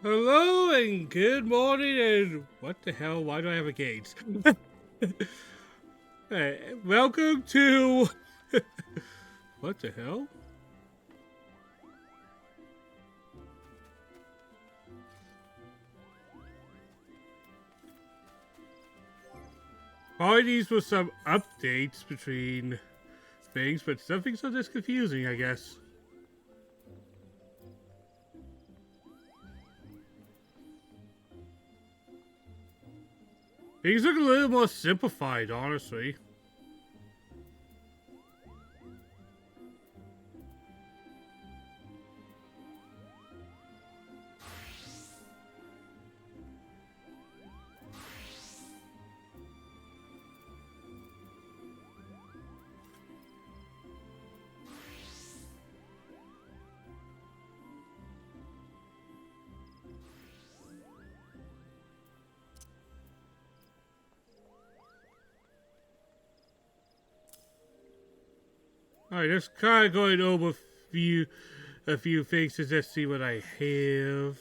Hello and good morning and what the hell? Why do I have a gate? Hey, welcome to what the hell? Probably these were some updates between things, but some things are just confusing, I guess. Things look a little more simplified, honestly. Alright, just kind of going over a few things to just see what I have.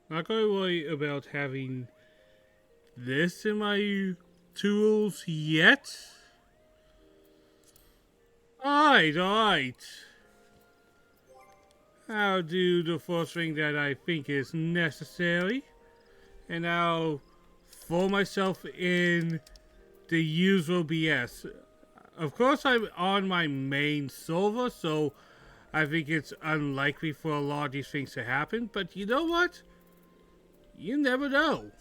Not going to worry about having this in my tools yet. Alright. I'll do the first thing that I think is necessary. And I'll throw myself in the usual BS. Of course, I'm on my main server, so I think it's unlikely for a lot of these things to happen. But you know what? You never know.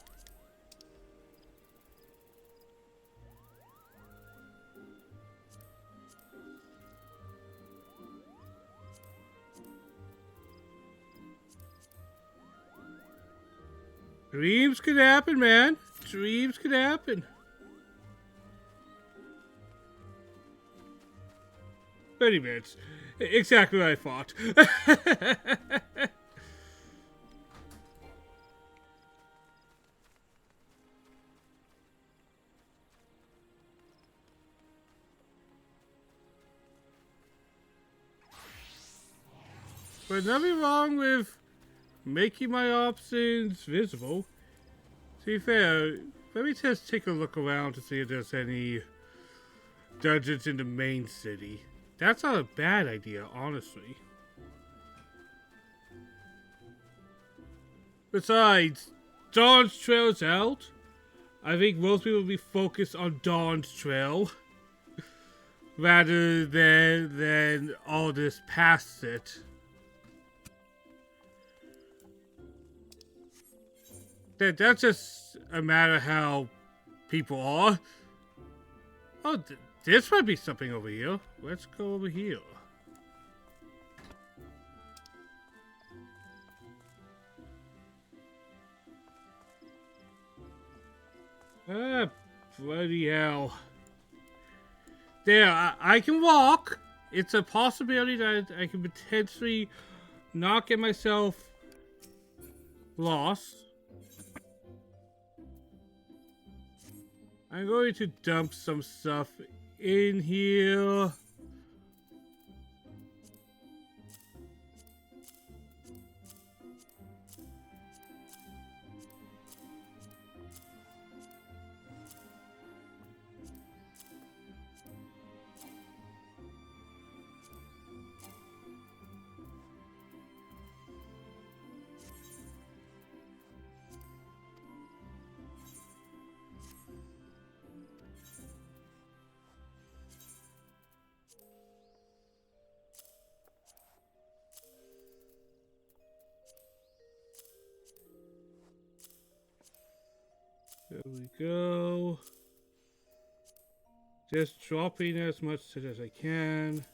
Dreams could happen, man. Dreams could happen. 30 minutes. Exactly what I thought. But nothing wrong with making my options visible. To be fair, let me just take a look around to see if there's any dungeons in the main city. That's not a bad idea, honestly. Besides, Dawntrail's out. I think most people will be focused on Dawntrail rather than all this past it. That's just a matter how people are. Oh, this might be something over here. Let's go over here. Ah, bloody hell. There, I can walk. It's a possibility that I can potentially not get myself lost. I'm going to dump some stuff in here. There we go. Just dropping as much as I can.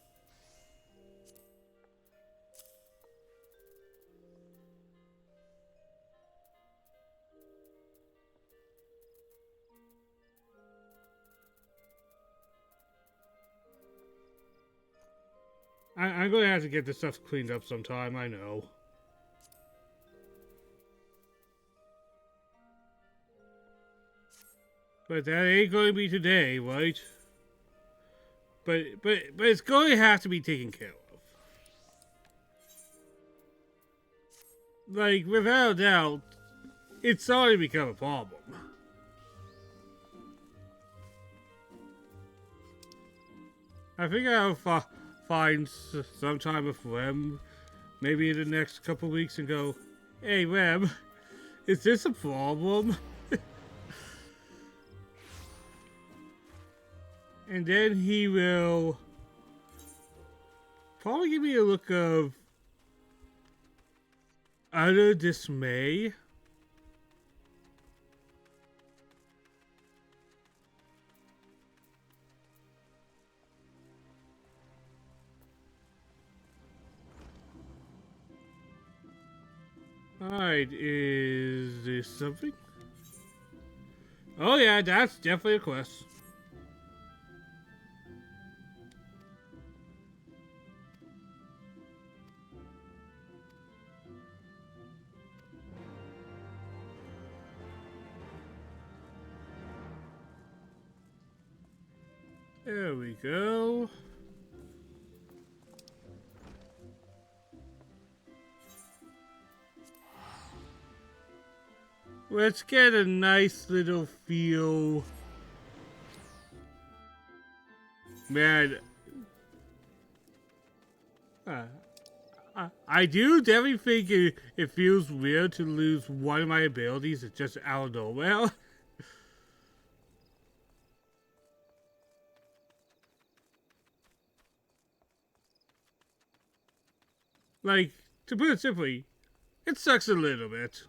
I'm going to have to get this stuff cleaned up sometime, I know. But that ain't going to be today, right? but it's going to have to be taken care of. Like, without a doubt, it's starting to become a problem. I think I'll find some time with Rem, maybe in the next couple weeks, and go, "Hey, Rem, is this a problem?" And then he will probably give me a look of utter dismay. Alright, is this something? Oh yeah, that's definitely a quest. There we go. Let's get a nice little feel. Man, I do definitely think it feels weird to lose one of my abilities just out of nowhere. Like, to put it simply, it sucks a little bit.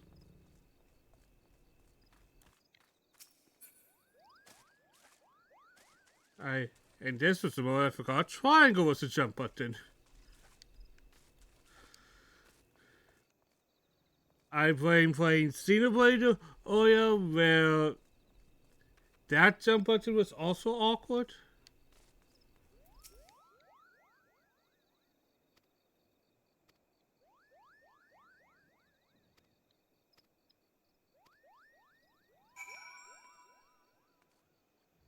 And this was the one I forgot. Triangle was the jump button. I playing Xenoblade earlier where that jump button was also awkward.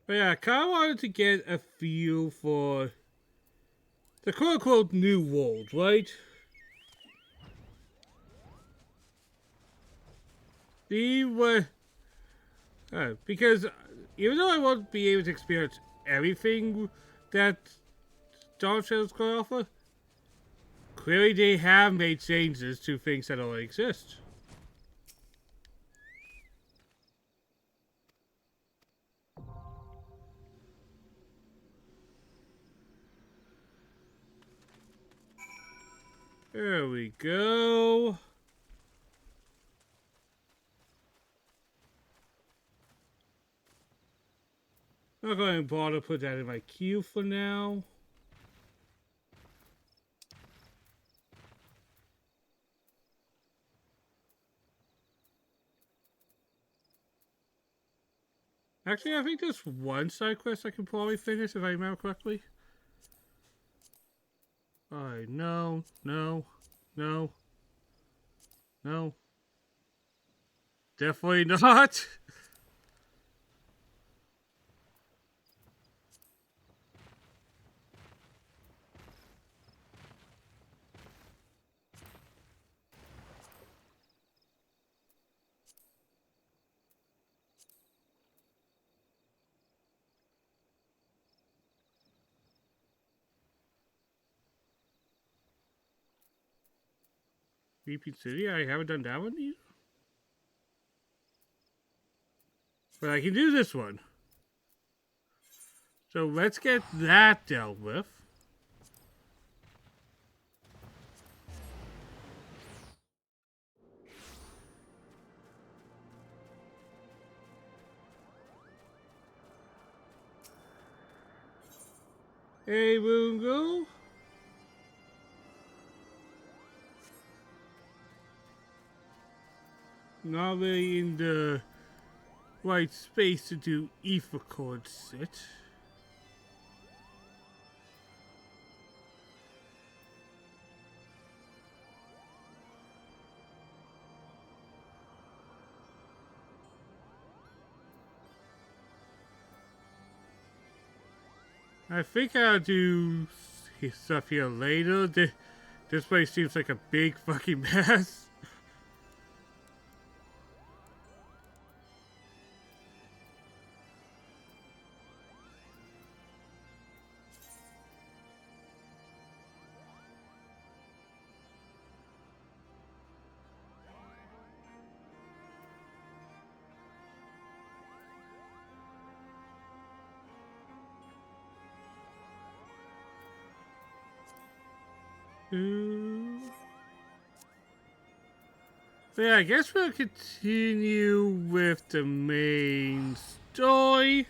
But yeah, I kind of wanted to get a feel for the quote-unquote new world, right? See what... because even though I won't be able to experience everything that Dawntrail is going to offer, clearly they have made changes to things that already exist. There we go. Not going to bother put that in my queue for now. Actually, I think there's one side quest I can probably finish if I remember correctly. Alright, no. Definitely not. Repeat City, I haven't done that one either. But I can do this one. So let's get that dealt with. Hey, Bungo. Not really in the right space to do ether cord sit. I think I'll do stuff here later. This place seems like a big fucking mess. So yeah, I guess we'll continue with the main story.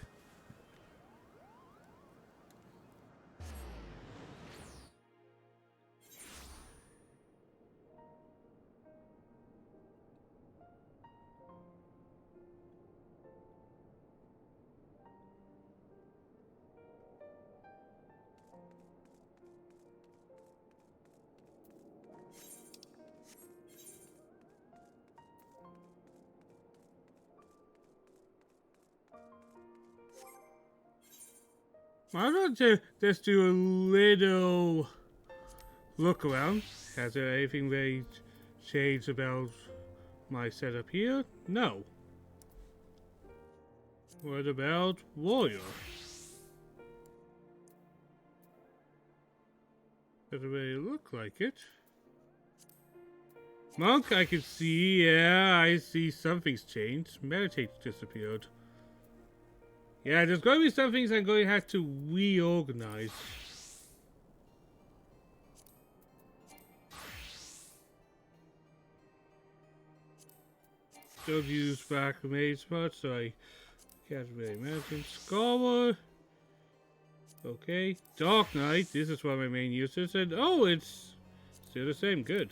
Why don't you just do a little look around? Has there anything really changed about my setup here? No. What about Warrior? Doesn't really look like it. Monk, I can see, yeah, I see something's changed. Meditate disappeared. Yeah, there's going to be some things I'm going to have to reorganize. Still use back made spots, so I can't really imagine. Scholar. Okay. Dark Knight, this is one of my main uses, and oh, it's still the same. Good.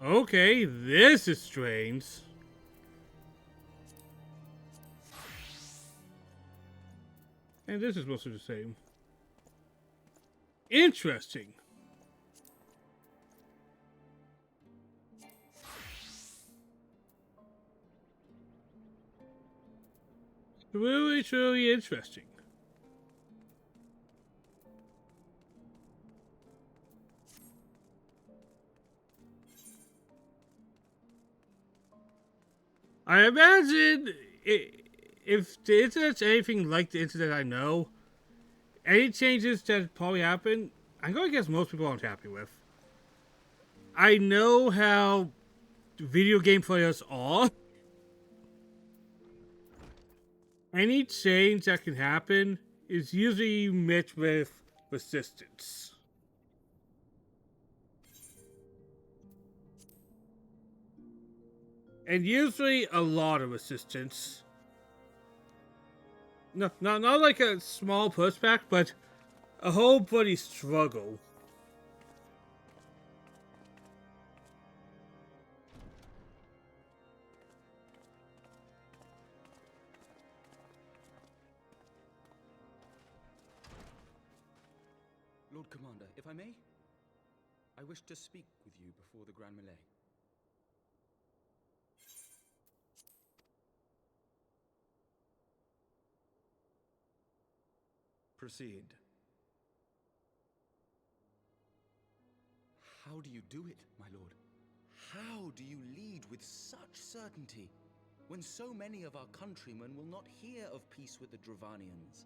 Okay, this is strange. And this is mostly the same. Interesting. Really, truly interesting. I imagine if the internet's anything like the internet I know, any changes that probably happen, I'm going to guess most people aren't happy with. I know how video game players are. Any change that can happen is usually met with resistance. And usually a lot of resistance. No, not like a small pushback, but a whole bloody struggle. Lord Commander, if I may, I wish to speak with you before the Grand Melee. Proceed. How do you do it, my lord? How do you lead with such certainty, when so many of our countrymen will not hear of peace with the Dravanians?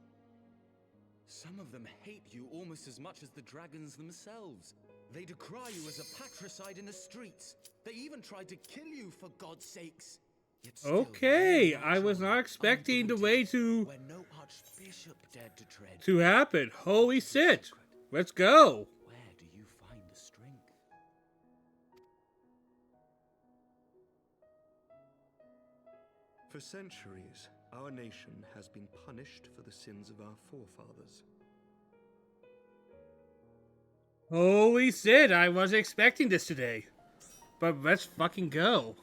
Some of them hate you almost as much as the dragons themselves. They decry you as a patricide in the streets. They even tried to kill you, for God's sakes. Okay, I was not expecting the way to happen. Holy shit! Let's go. Where do you find the strength? For centuries, our nation has been punished for the sins of our forefathers. Holy shit! I wasn't expecting this today, but let's fucking go.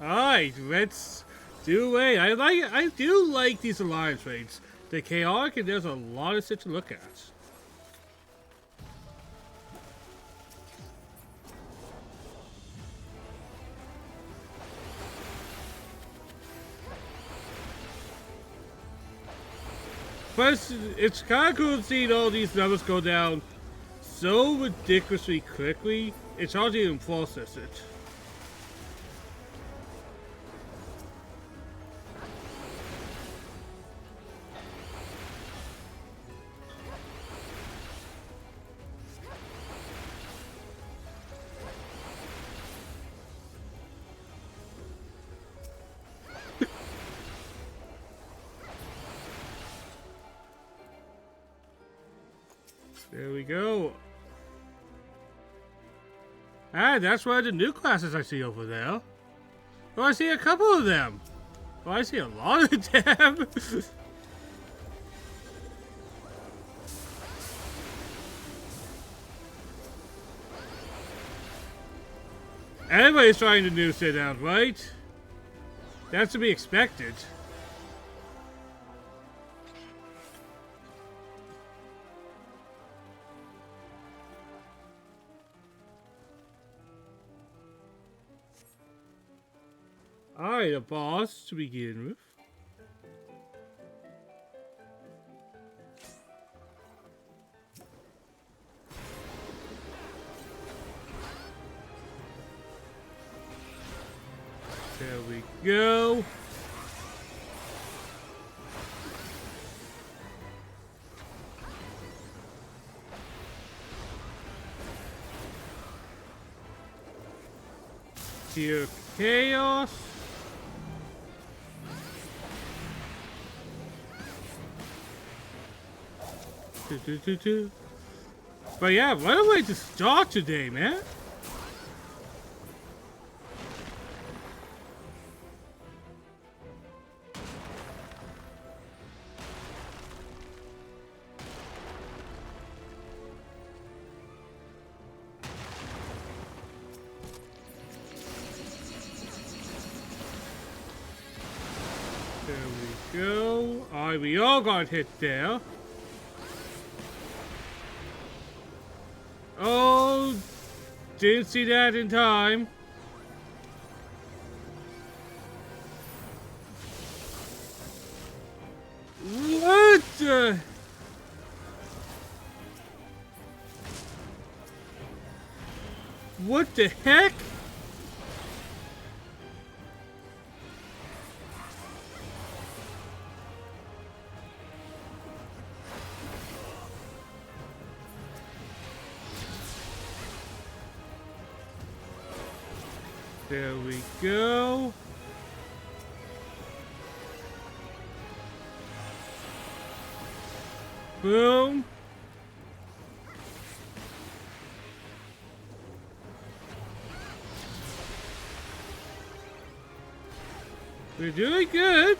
Alright, let's do it. I do like these alliance raids. They're chaotic and there's a lot of shit to look at. Plus, it's kind of cool seeing all these numbers go down so ridiculously quickly. It's hard to even process it. There we go. Ah, that's one of the new classes I see over there. Oh, I see a couple of them. Oh, I see a lot of them. Everybody's trying to new sit out, right? That's to be expected. Alright, a boss to begin with. There we go. Pure chaos. But yeah, what a way to start today, man. There we go. Alright, we all got hit there. Oh, didn't see that in time. What the? What the heck? There we go. Boom. We're doing good.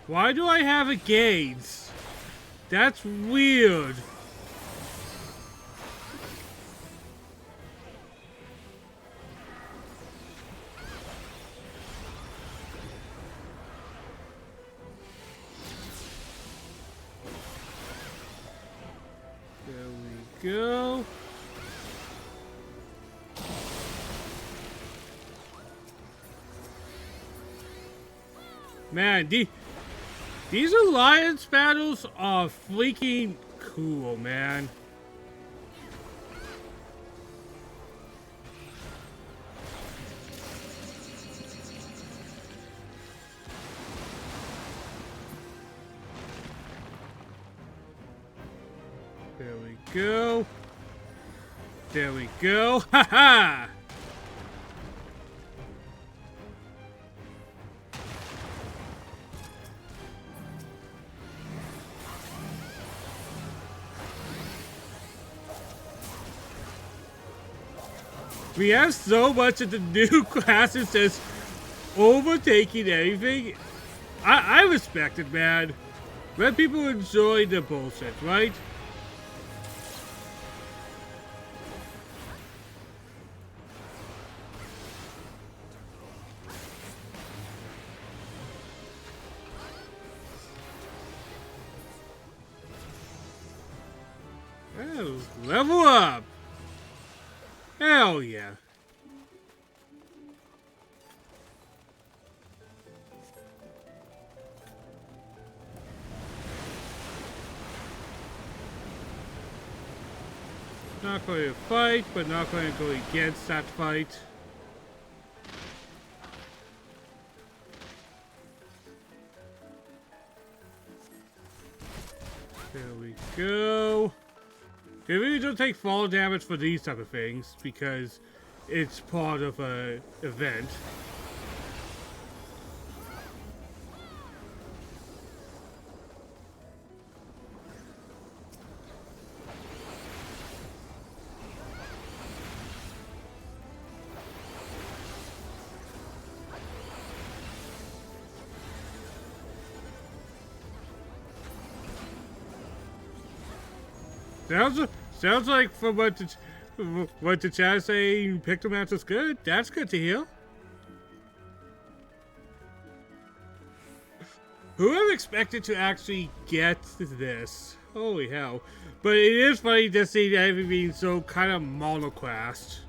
Why do I have a gaze? That's weird. There we go. Man, these alliance battles are freaking cool, man. There we go. There we go. Ha ha! We have so much of the new classes that's overtaking everything. I respect it, man. Let people enjoy the bullshit, right? Oh, level up! Hell yeah. Not going to fight, but not going to go against that fight. There we go. They really don't take fall damage for these type of things because it's part of a event. Sounds like from what the chat is saying, Pictomancer's good. That's good to hear. Whoever expected to actually get this? Holy hell. But it is funny to see everything being so kind of monoclassed.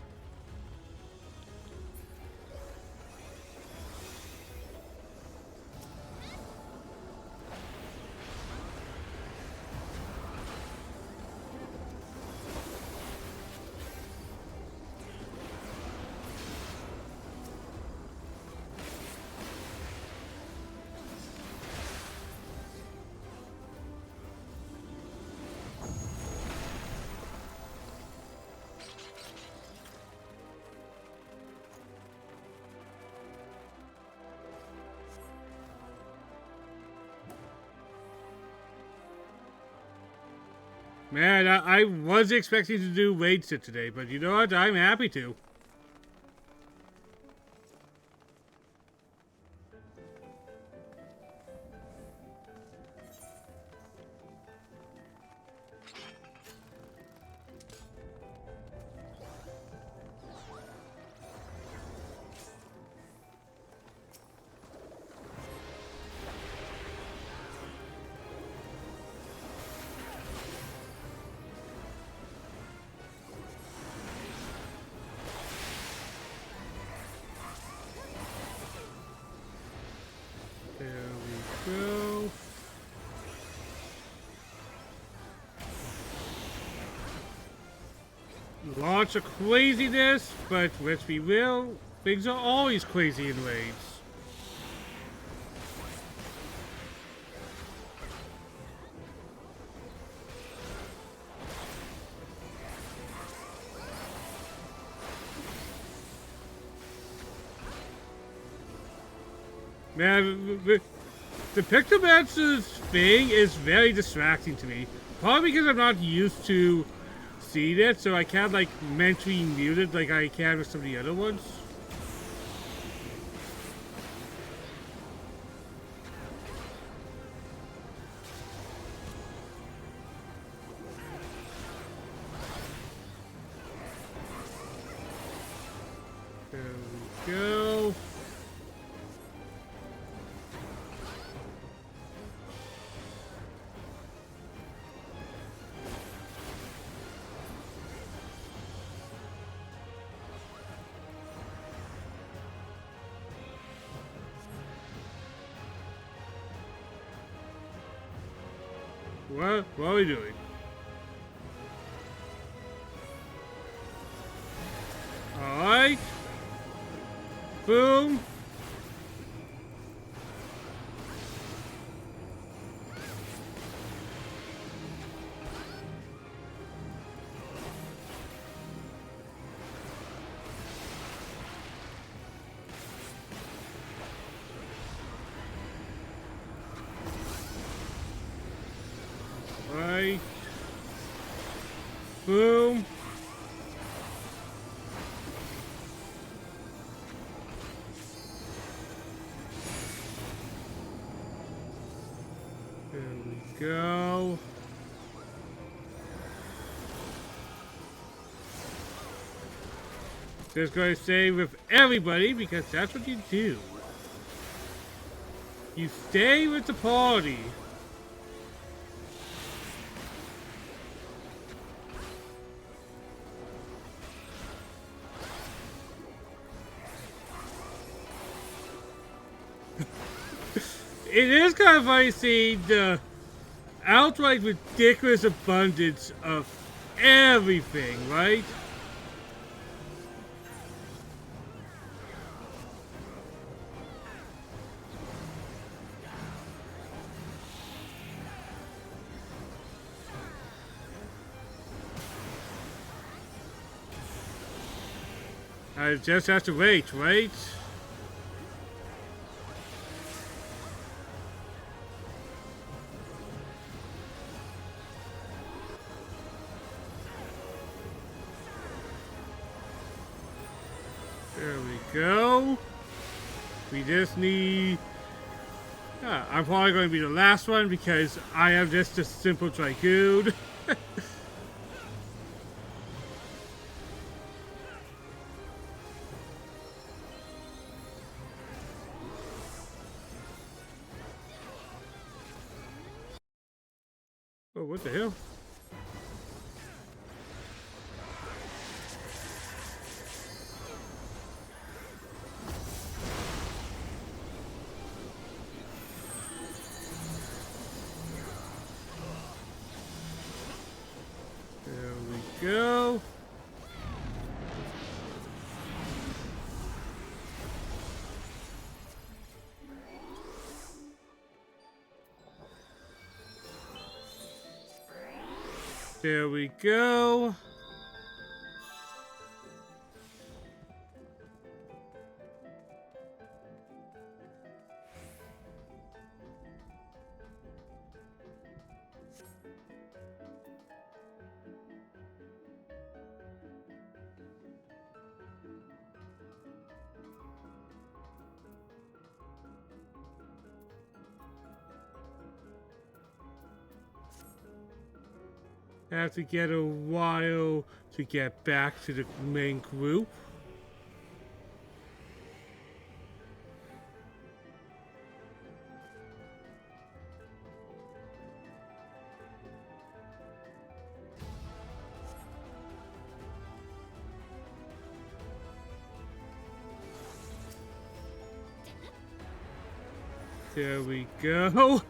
Man, I was expecting to do raid sit today, but you know what? I'm happy to. Go. Lots of craziness, but let's be real, things are always crazy in raids. Man, the Pictomancer's thing is very distracting to me. Probably because I'm not used to seeing it, so I can't like mentally mute it like I can with some of the other ones. There we go. What are we doing? Alright. Boom. Right. Boom. go. Just going to stay with everybody because that's what you do. You stay with the party. It is kind of funny seeing the outright ridiculous abundance of everything, right? I just have to wait, right? There we go. We just need... I'm probably going to be the last one because I am just a simple Dragoon. Oh, what the hell? There we go. There we go. Have to get a while to get back to the main group. There we go.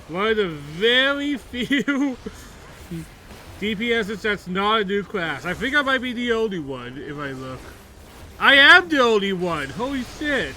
One of the very few DPSs that's not a new class. I think I might be the only one if I look. I am the only one! Holy shit!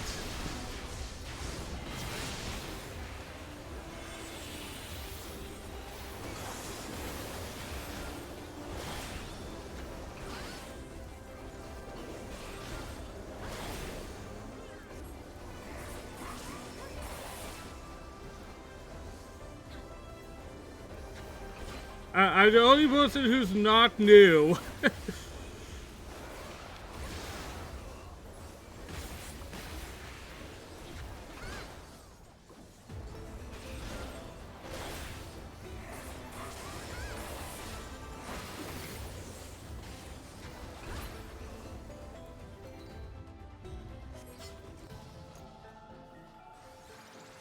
I'm the only person who's not new.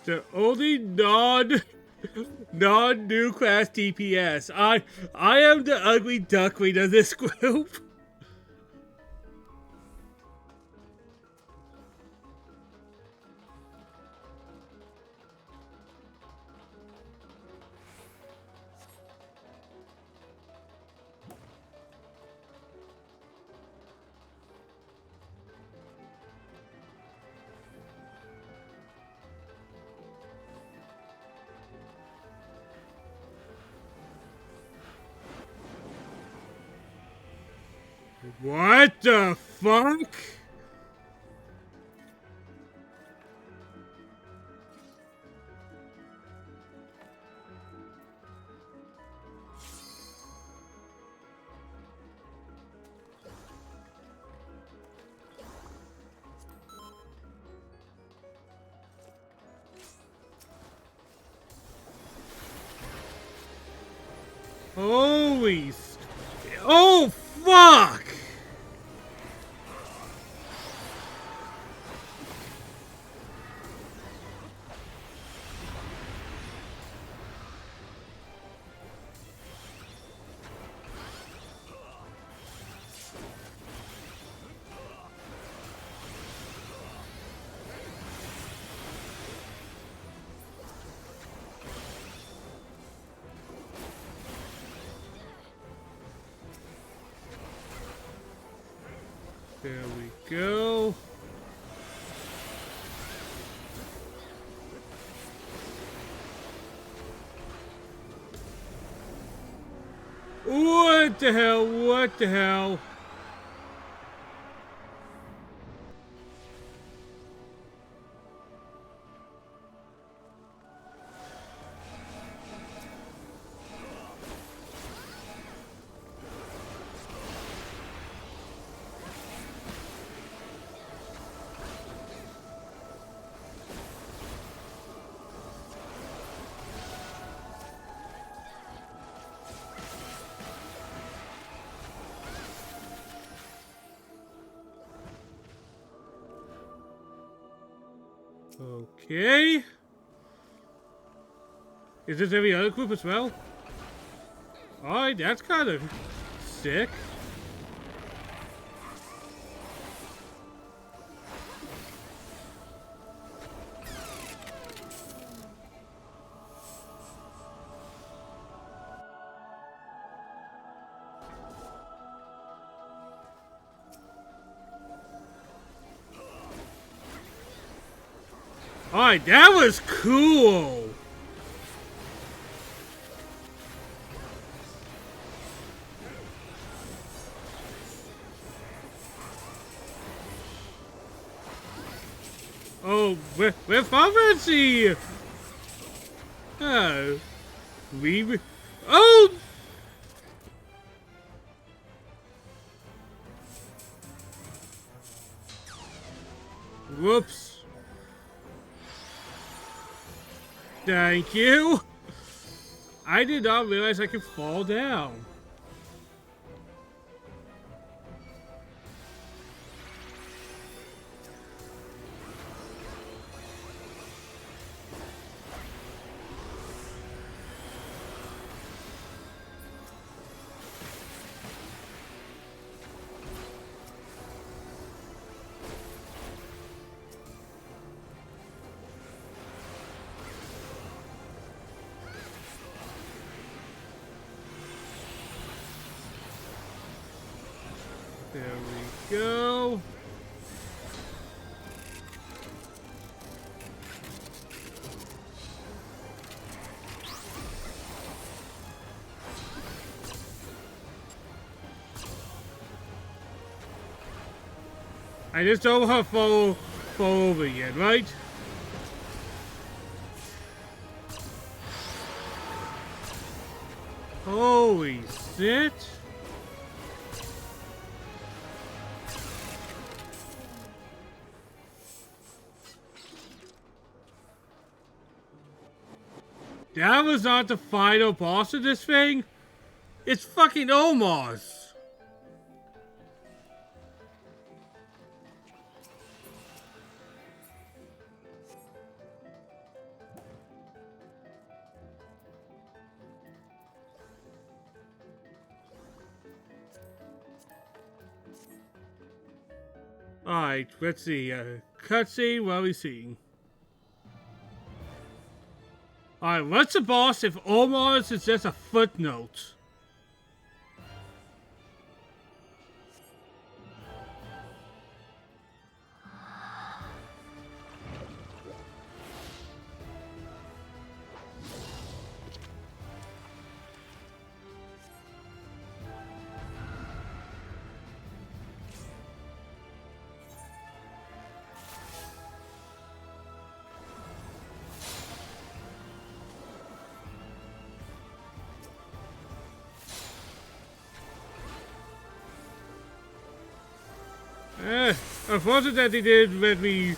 The only non-new class DPS. I am the ugly duckling of this group. What the fuck? Holy oh, fuck! There we go. What the hell? What the hell? Okay. Is this every other group as well? Alright, that's kind of sick. Alright, that was cool! Oh, we're fancy! Oh. Oh! Whoops. Thank you. I did not realize I could fall down. There we go. I just don't have to fall over yet, right? Holy shit. That was not the final boss of this thing? It's fucking almost. Alright, let's see. Cutscene, what are we seeing? Alright, what's the boss if almost is just a footnote? Unfortunate that they did let me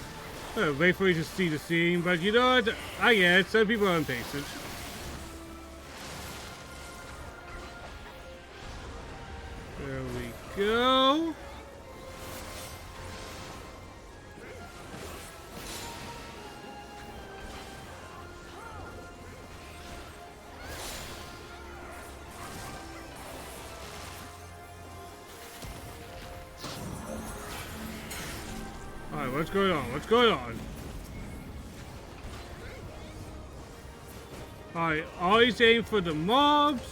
wait for you to see the scene, but you know what? I get it. Some people are impatient. There we go. Alright, what's going on? What's going on? Alright, always aim for the mobs.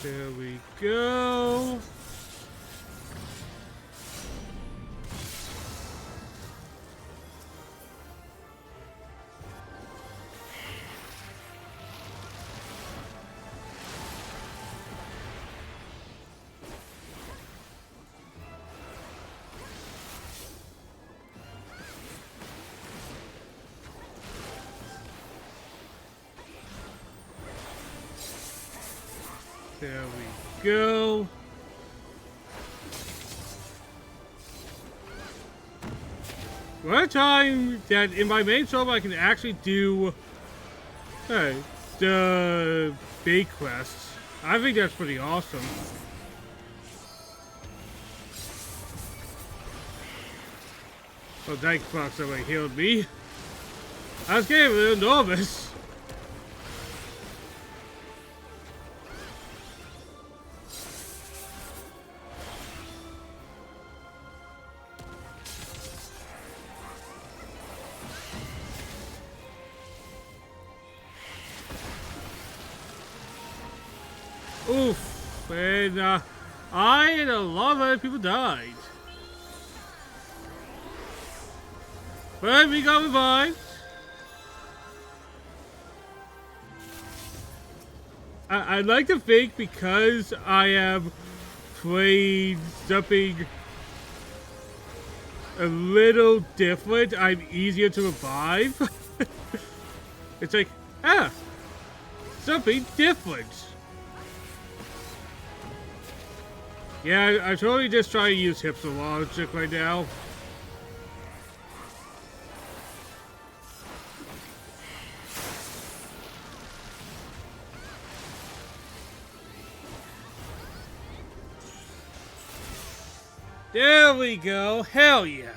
There we go. There we go. What a time that in my main server I can actually do the big quests. I think that's pretty awesome. Oh, thanks, Fox, that way healed me. I was getting a little nervous. Oof, and I and a lot of other people died. But we got revived. I'd like to think because I am playing something a little different, I'm easier to revive. It's like, something different. Yeah, I'm totally just trying to use hipster logic right now. There we go. Hell yeah.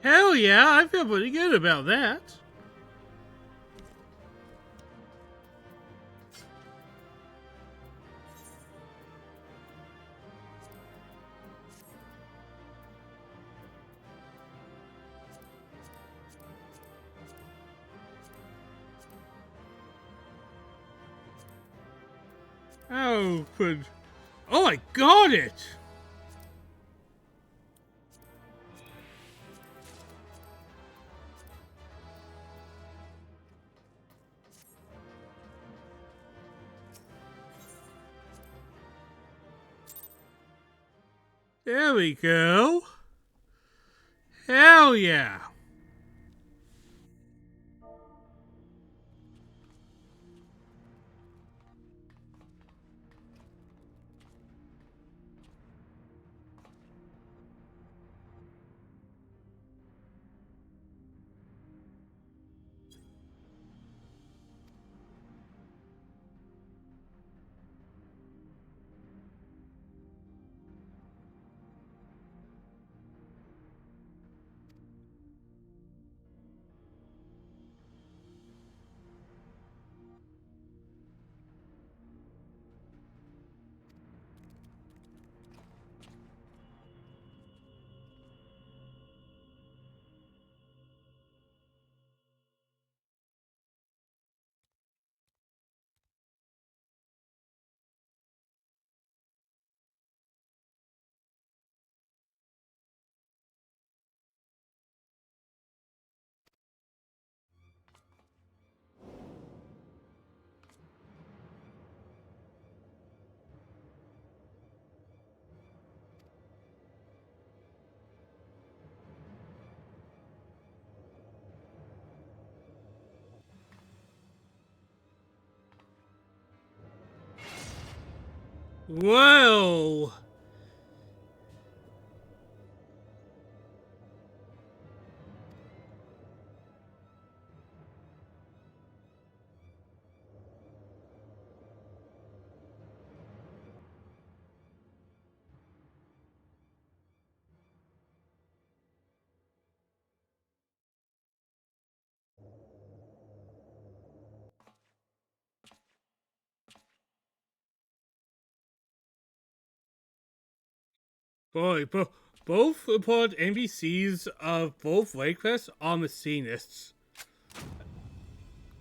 Hell yeah, I feel pretty good about that. Oh, but... Oh, I got it! There we go. Hell yeah. Well. Boy, both important NPCs of both Raid quests are machinists.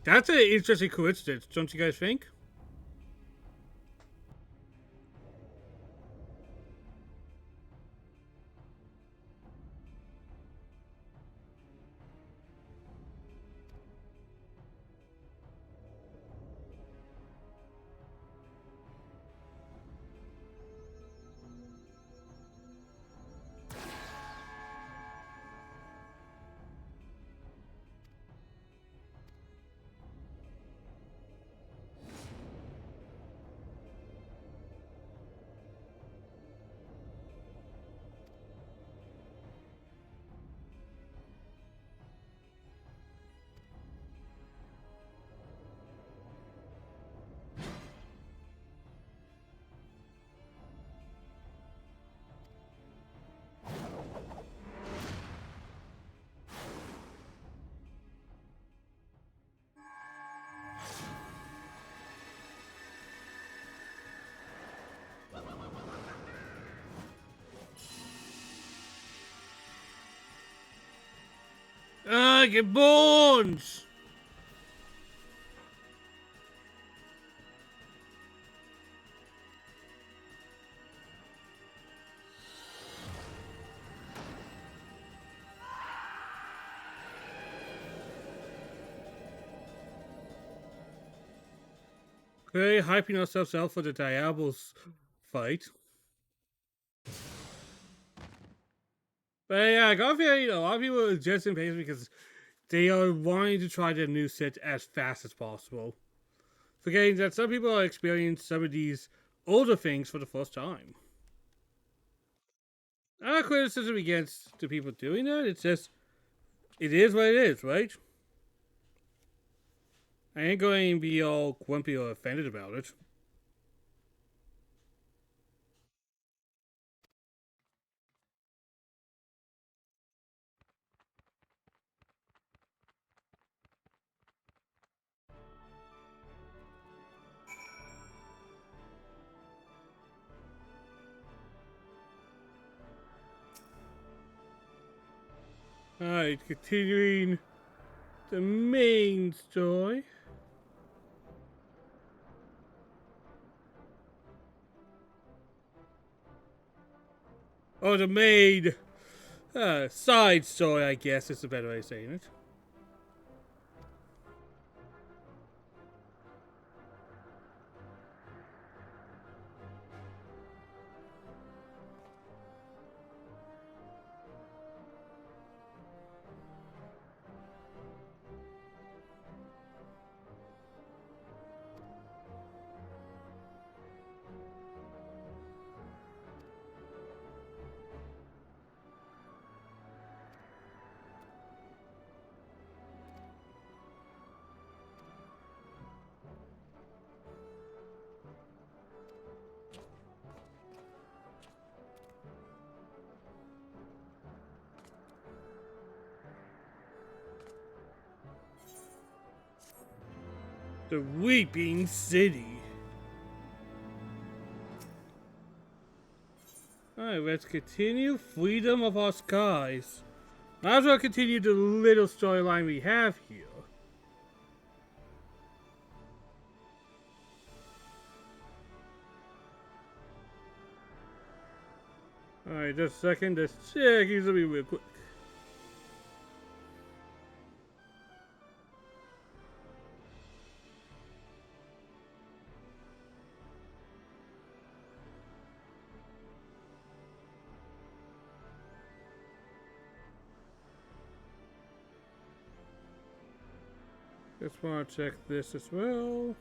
That's an interesting coincidence, don't you guys think? Get bones! Okay, hyping ourselves out for the Diablos fight. But yeah, I got a feeling a lot of people are just impatient because they are wanting to try the new set as fast as possible. Forgetting that some people are experiencing some of these older things for the first time. Not criticism against the people doing that, it's just, it is what it is, right? I ain't going to be all grumpy or offended about it. Alright, continuing the main story. Oh, the main side story, I guess is a better way of saying it. The Weeping City. Alright, let's continue Freedom of Our Skies. Might as well continue the little storyline we have here. Alright, just a second, let's check these will be real quick. Just want to check this as well.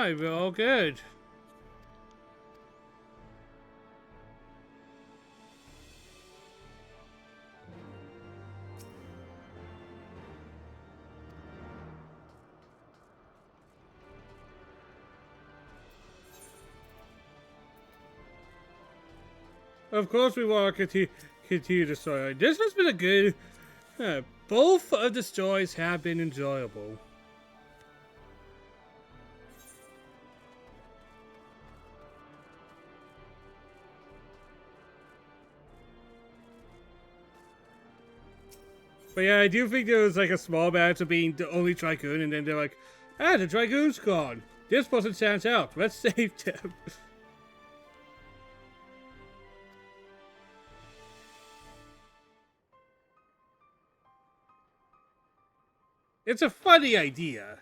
fine. We're all good. Of course we want to continue the story. This has been a good... both of the stories have been enjoyable. But yeah, I do think there was like a small amount of being the only Dragoon, and then they're like, ah, the Dragoon's gone. This person stands out. Let's save them. It's a funny idea.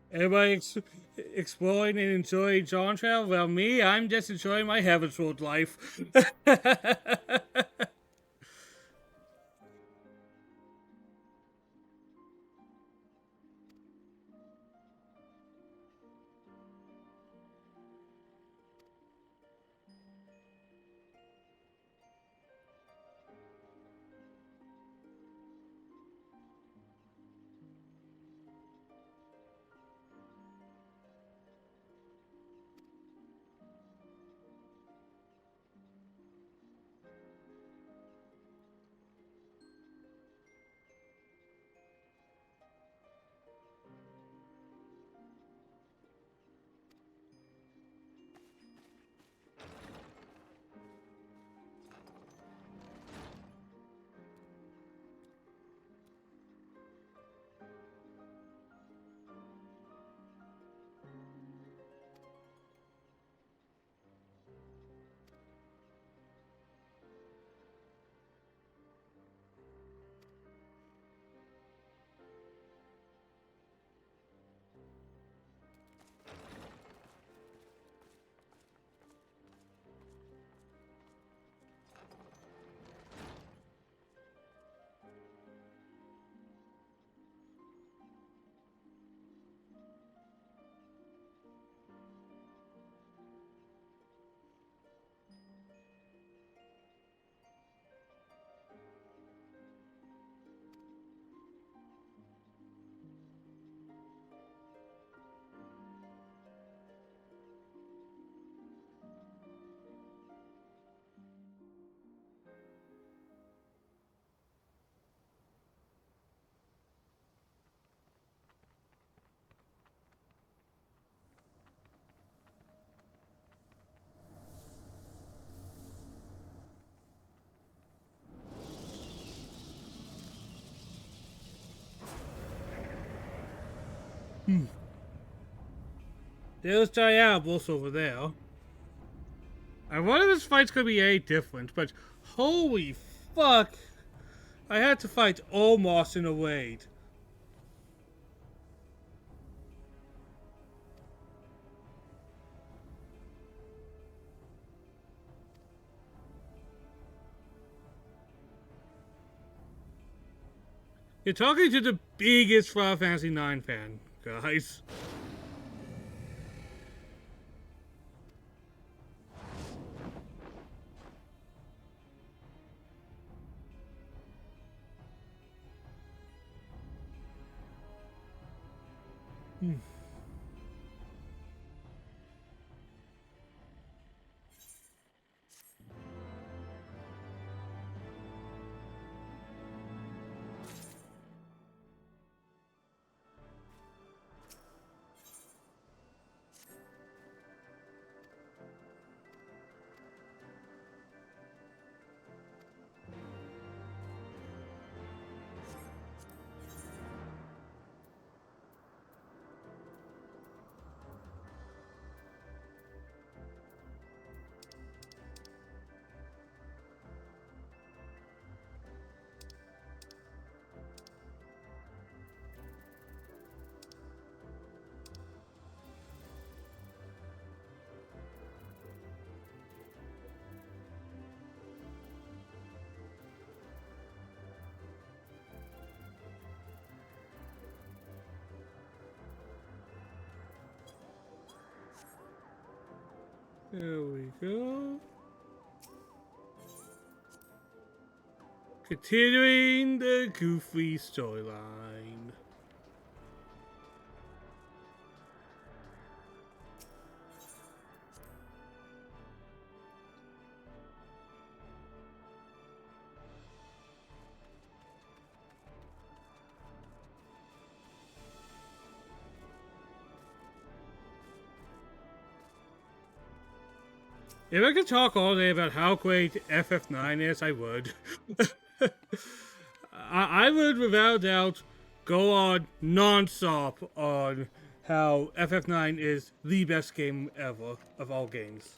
Everybody exploring and enjoying Dawntrail? Well, me, I'm just enjoying my Heavensward life. There's Diablos over there. I wonder if this fight's gonna be any different, but holy fuck! I had to fight Omos in a raid. You're talking to the biggest Final Fantasy IX fan, guys. There we go. Continuing the goofy storyline. If I could talk all day about how great FF9 is, I would. I would, without doubt, go on non-stop on how FF9 is the best game ever of all games.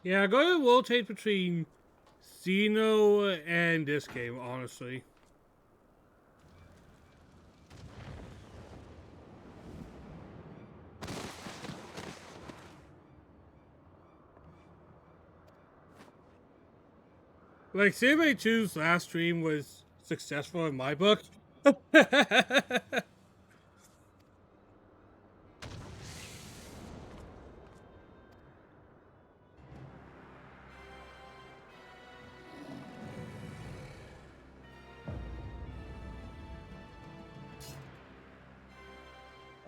Yeah, I'm going to rotate between Xeno and this game, honestly. Like, Saber 2's last stream was successful in my book.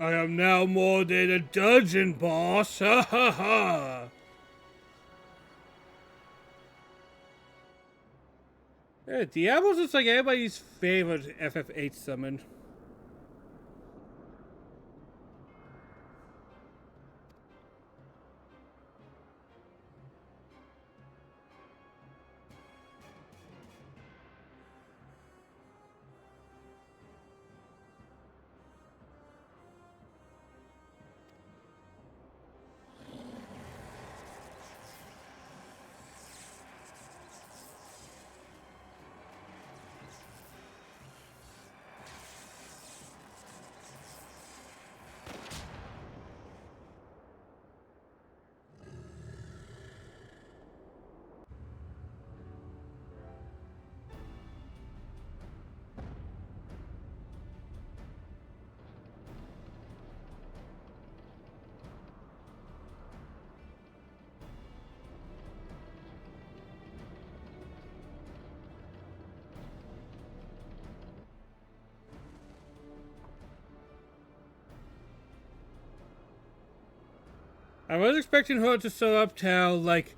I am now more than a dungeon boss, ha ha ha! Yeah, Diablo's just like everybody's favorite FF8 summon. I was expecting her to show up till, like,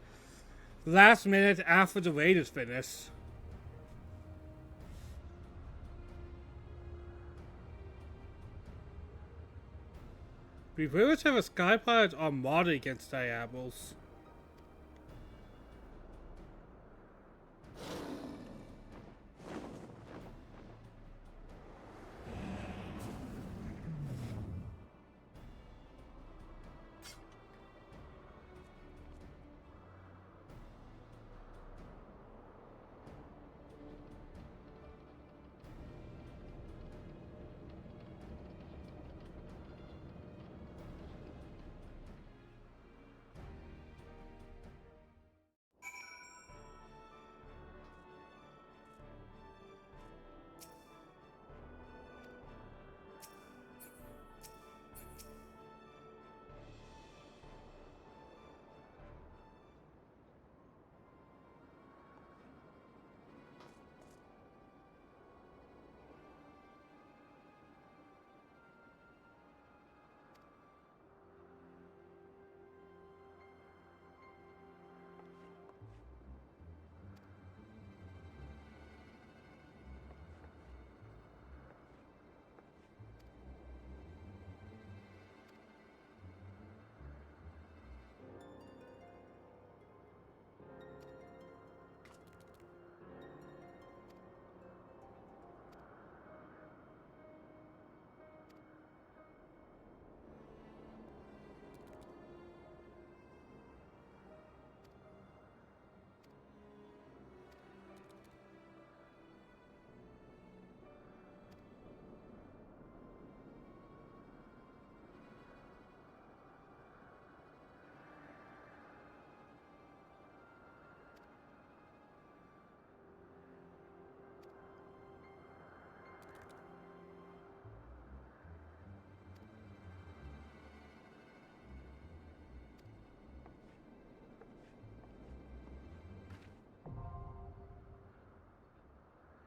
last minute after the raid is finished. We pretty much have a sky pilot armada against Diablos.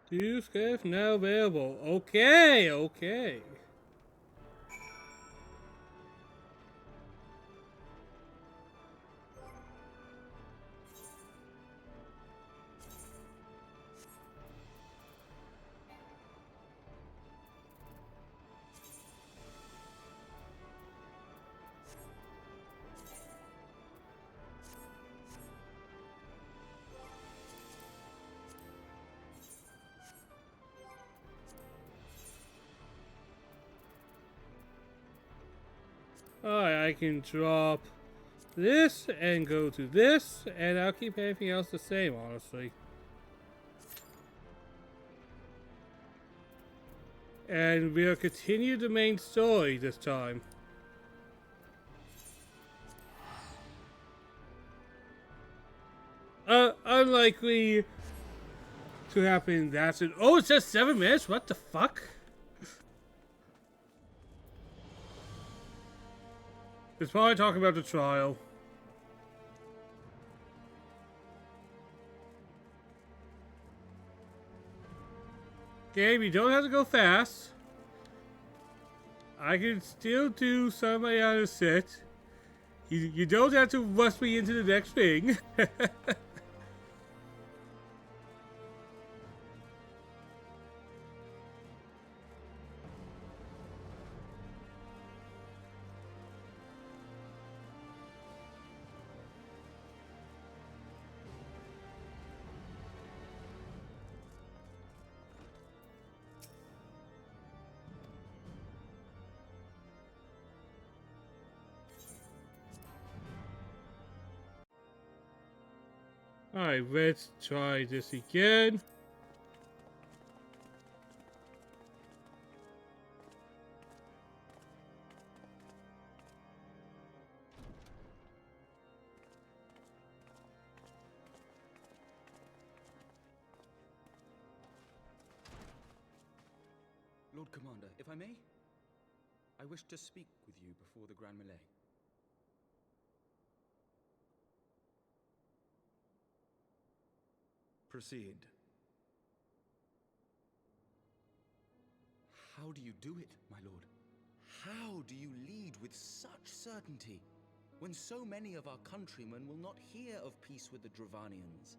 Two scarf now available. Okay, okay. Alright, I can drop this and go to this, and I'll keep everything else the same, honestly. And we'll continue the main story this time. Unlikely to happen that soon. Oh, it says 7 minutes? What the fuck? It's probably talking about the trial. Okay, we don't have to go fast. I can still do some of my other set. You don't have to rush me into the next thing. Alright, let's try this again. Lord Commander, if I may, I wish to speak with you before the Grand Melee. Proceed. How do you do it, my lord? How do you lead with such certainty when so many of our countrymen will not hear of peace with the Dravanians?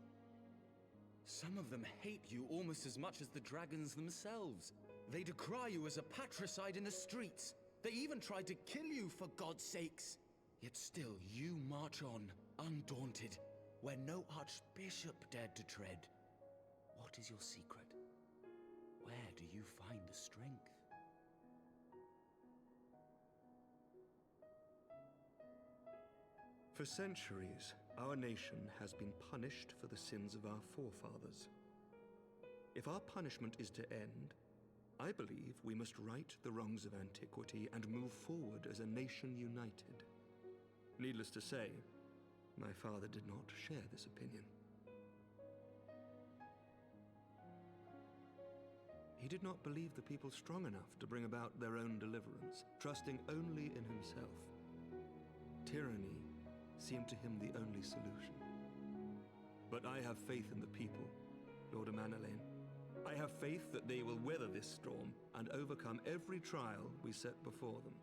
Some of them hate you almost as much as the dragons themselves. They decry you as a patricide in the streets. They even tried to kill you, for God's sakes. Yet still you march on, undaunted, where no archbishop dared to tread. What is your secret? Where do you find the strength? For centuries, our nation has been punished for the sins of our forefathers. If our punishment is to end, I believe we must right the wrongs of antiquity and move forward as a nation united. Needless to say, my father did not share this opinion. He did not believe the people strong enough to bring about their own deliverance, trusting only in himself. Tyranny seemed to him the only solution. But I have faith in the people, Lord Amanalain. I have faith that they will weather this storm and overcome every trial we set before them.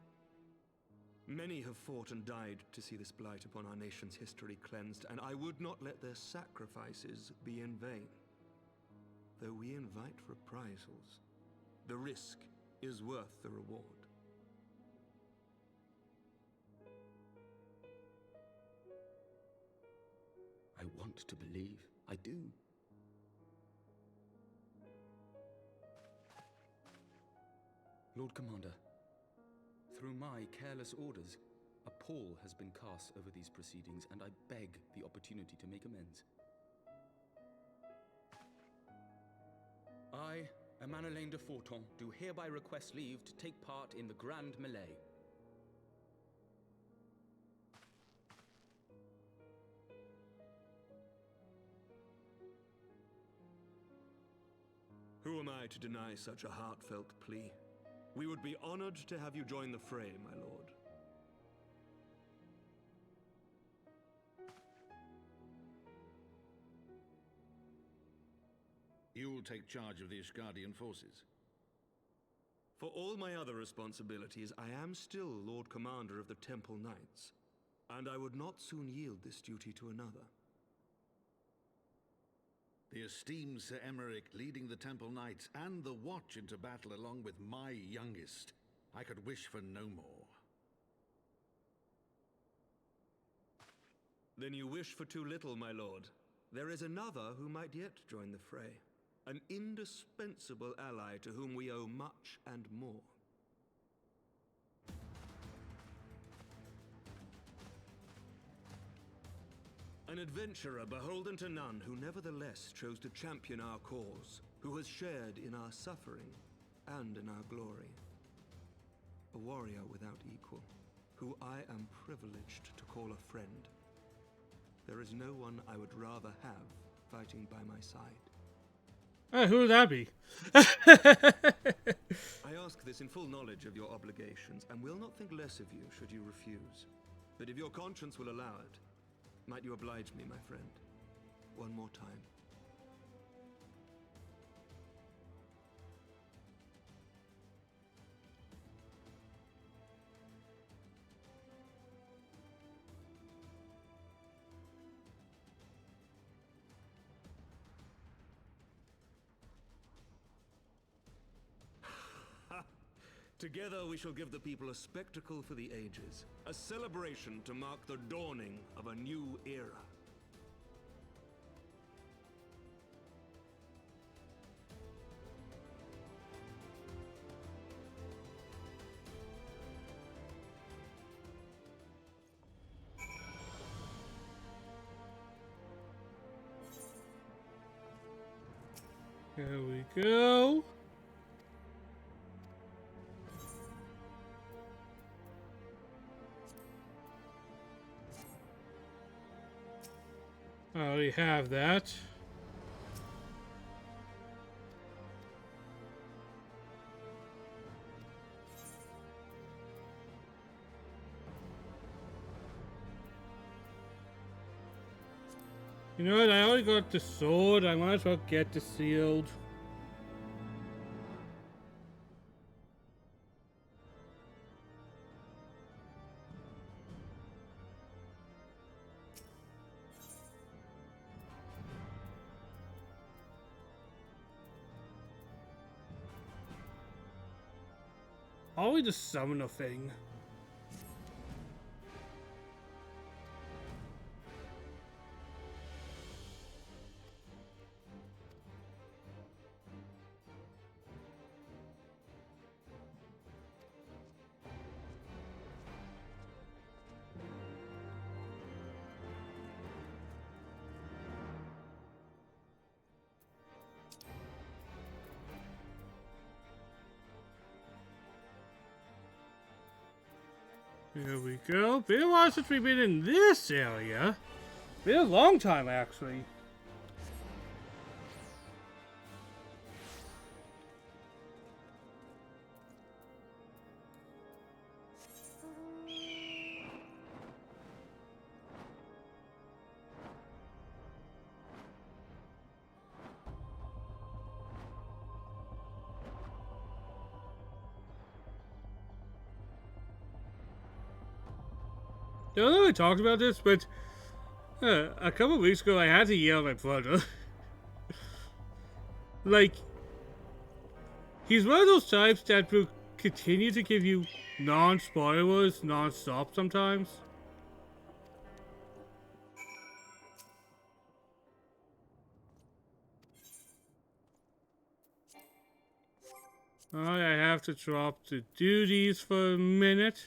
Many have fought and died to see this blight upon our nation's history cleansed, and I would not let their sacrifices be in vain. Though we invite reprisals, the risk is worth the reward. I want to believe. I do. Lord Commander, through my careless orders, a pall has been cast over these proceedings, and I beg the opportunity to make amends. I, Amanalain de Forton, do hereby request leave to take part in the Grand Melee. Who am I to deny such a heartfelt plea? We would be honored to have you join the fray, my lord. You'll take charge of the Ishgardian forces. For all my other responsibilities, I am still Lord Commander of the Temple Knights, and I would not soon yield this duty to another. The esteemed Sir Emeric leading the Temple Knights and the Watch into battle along with my youngest. I could wish for no more. Then you wish for too little, my lord. There is another who might yet join the fray. An indispensable ally to whom we owe much and more. An adventurer beholden to none, who nevertheless chose to champion our cause, who has shared in our suffering and in our glory. A warrior without equal, who I am privileged to call a friend. There is no one I would rather have fighting by my side. Who would that be? I ask this in full knowledge of your obligations, and will not think less of you should you refuse. But if your conscience will allow it, might you oblige me, my friend, one more time? Together we shall give the people a spectacle for the ages, a celebration to mark the dawning of a new era. There we go. I already have that. You know what? I already got the sword. I might as well get the shield. Probably the summoner thing. Here we go. Been a while since we've been in this area. Been a long time, actually. I don't know if I talked about this, but a couple of weeks ago I had to yell at my brother. Like, he's one of those types that will continue to give you non-spoilers non-stop sometimes. Alright, I have to drop the duties for a minute.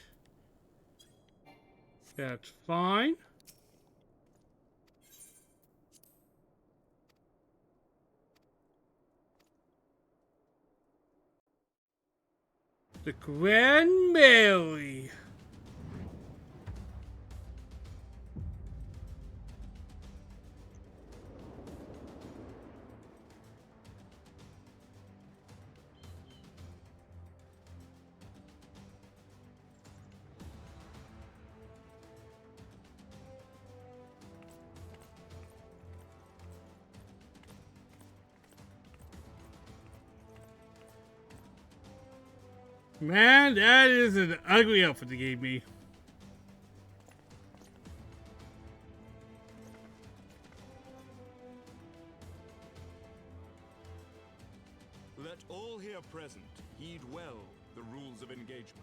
That's fine. The Grand Mary. Man, that is an ugly outfit they gave me. Let all here present heed well the rules of engagement.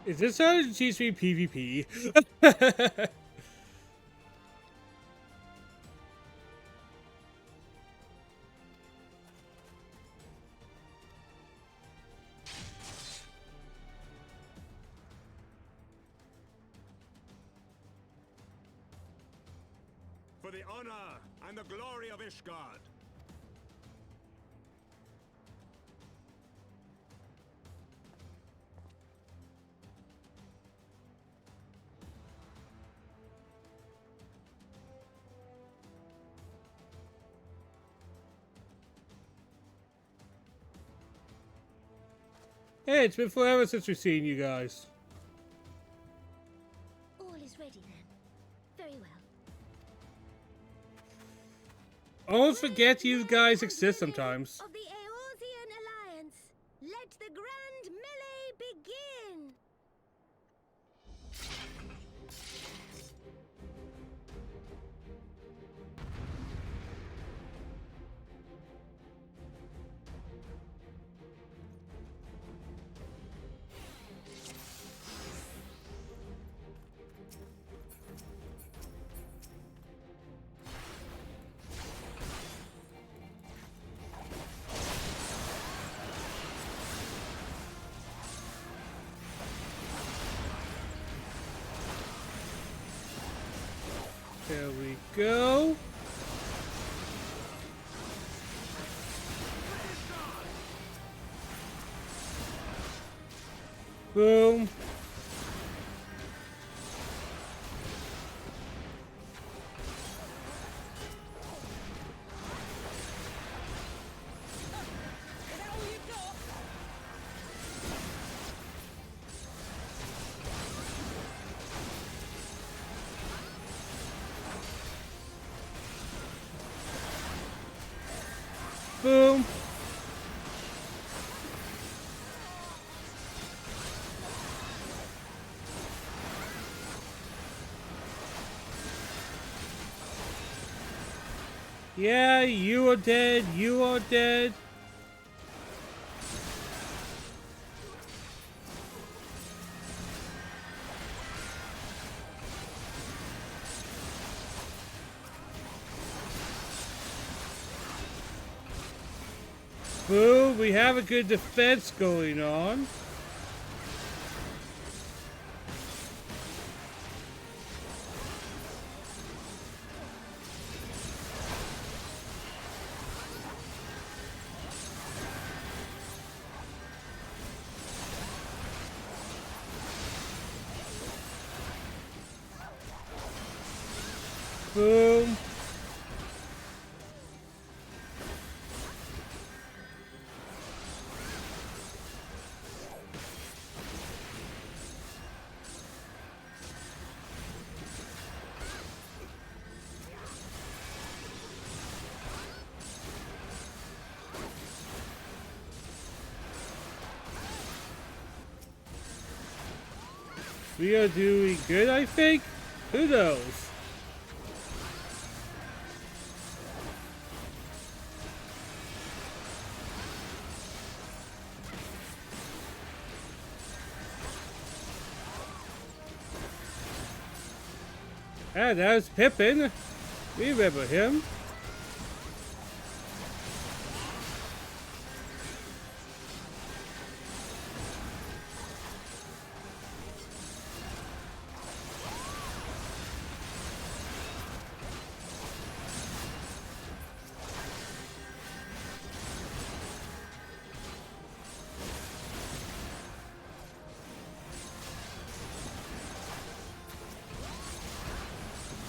Is this how to teach me PvP? For the honor and the glory of Ishgard. Hey, it's been forever since we've seen you guys. All is ready then. Very well. Almost forget you guys exist sometimes. Of the Eorzean Alliance, let the grand melee begin. There we go. Boom. Boom. Yeah, you are dead. You are dead. Boom, we have a good defense going on. Boom. We are doing good, I think. Who knows? Ah, that's Pippin. We remember him.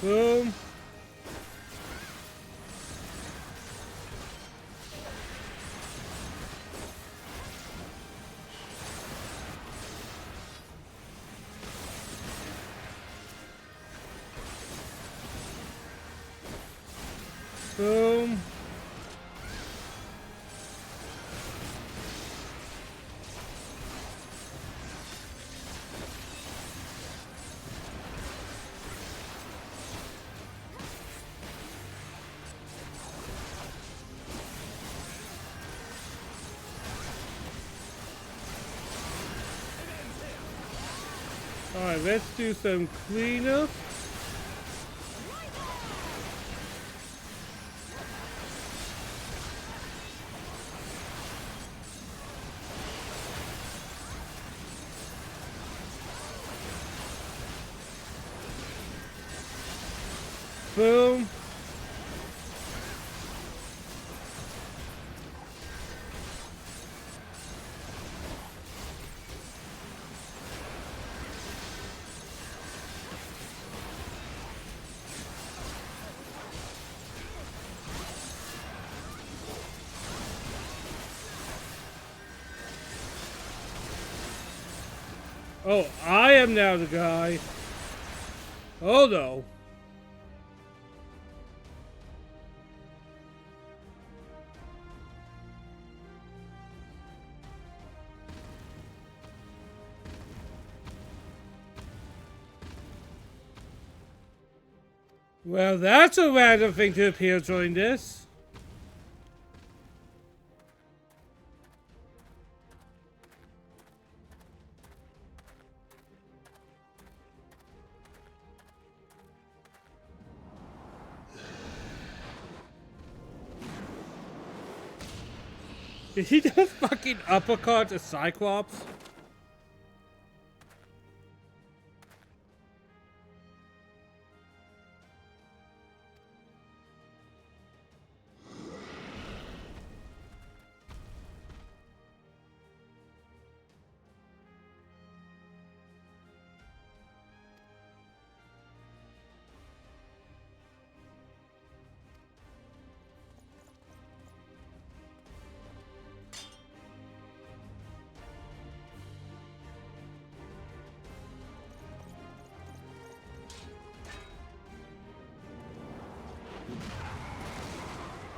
Boom. Boom. Alright, let's do some cleanup. Boom. Oh, I am now the guy. Oh no. Well, that's a random thing to appear during this. Did he just fucking uppercut a Cyclops?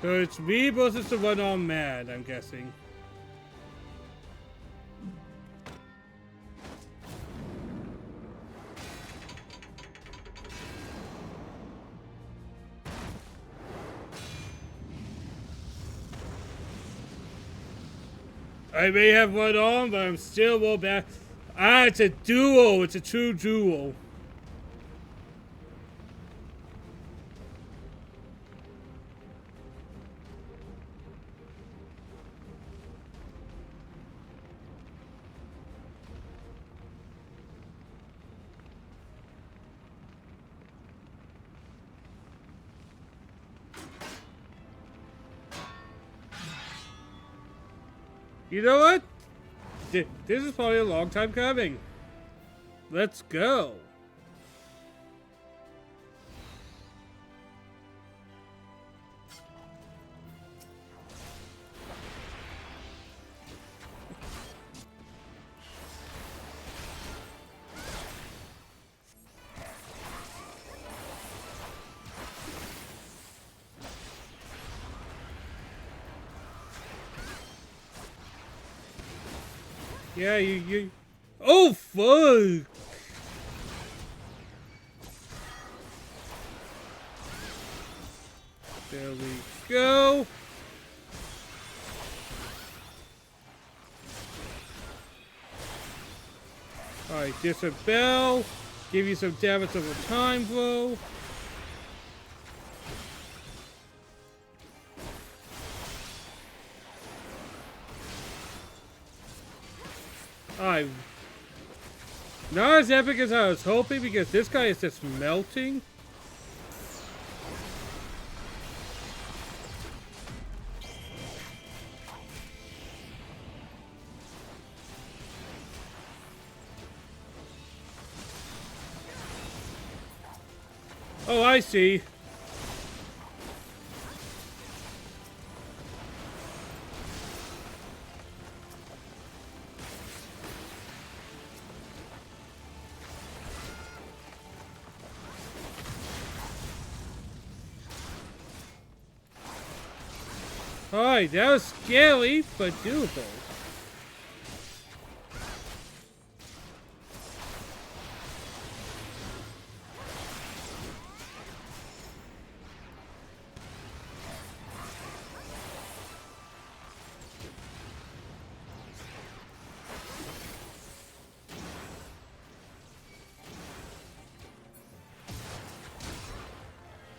So it's me versus the one-armed man, I'm guessing. I may have one arm, but I'm still more back. Ah, it's a duo. It's a true duo. You know what? This is probably a long time coming. Let's go. Yeah, you. Oh, fuck! There we go. Alright, disable. Give you some damage over time, bro. Alright. Not as epic as I was hoping because this guy is just melting. Oh, I see. Alright, that was scary, but doable.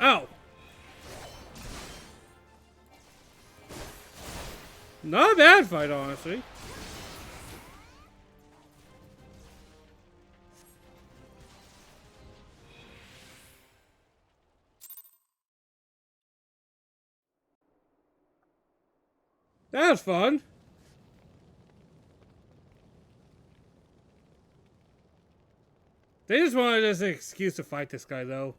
Ow! Not a bad fight, honestly. That was fun. They just wanted as an excuse to fight this guy, though.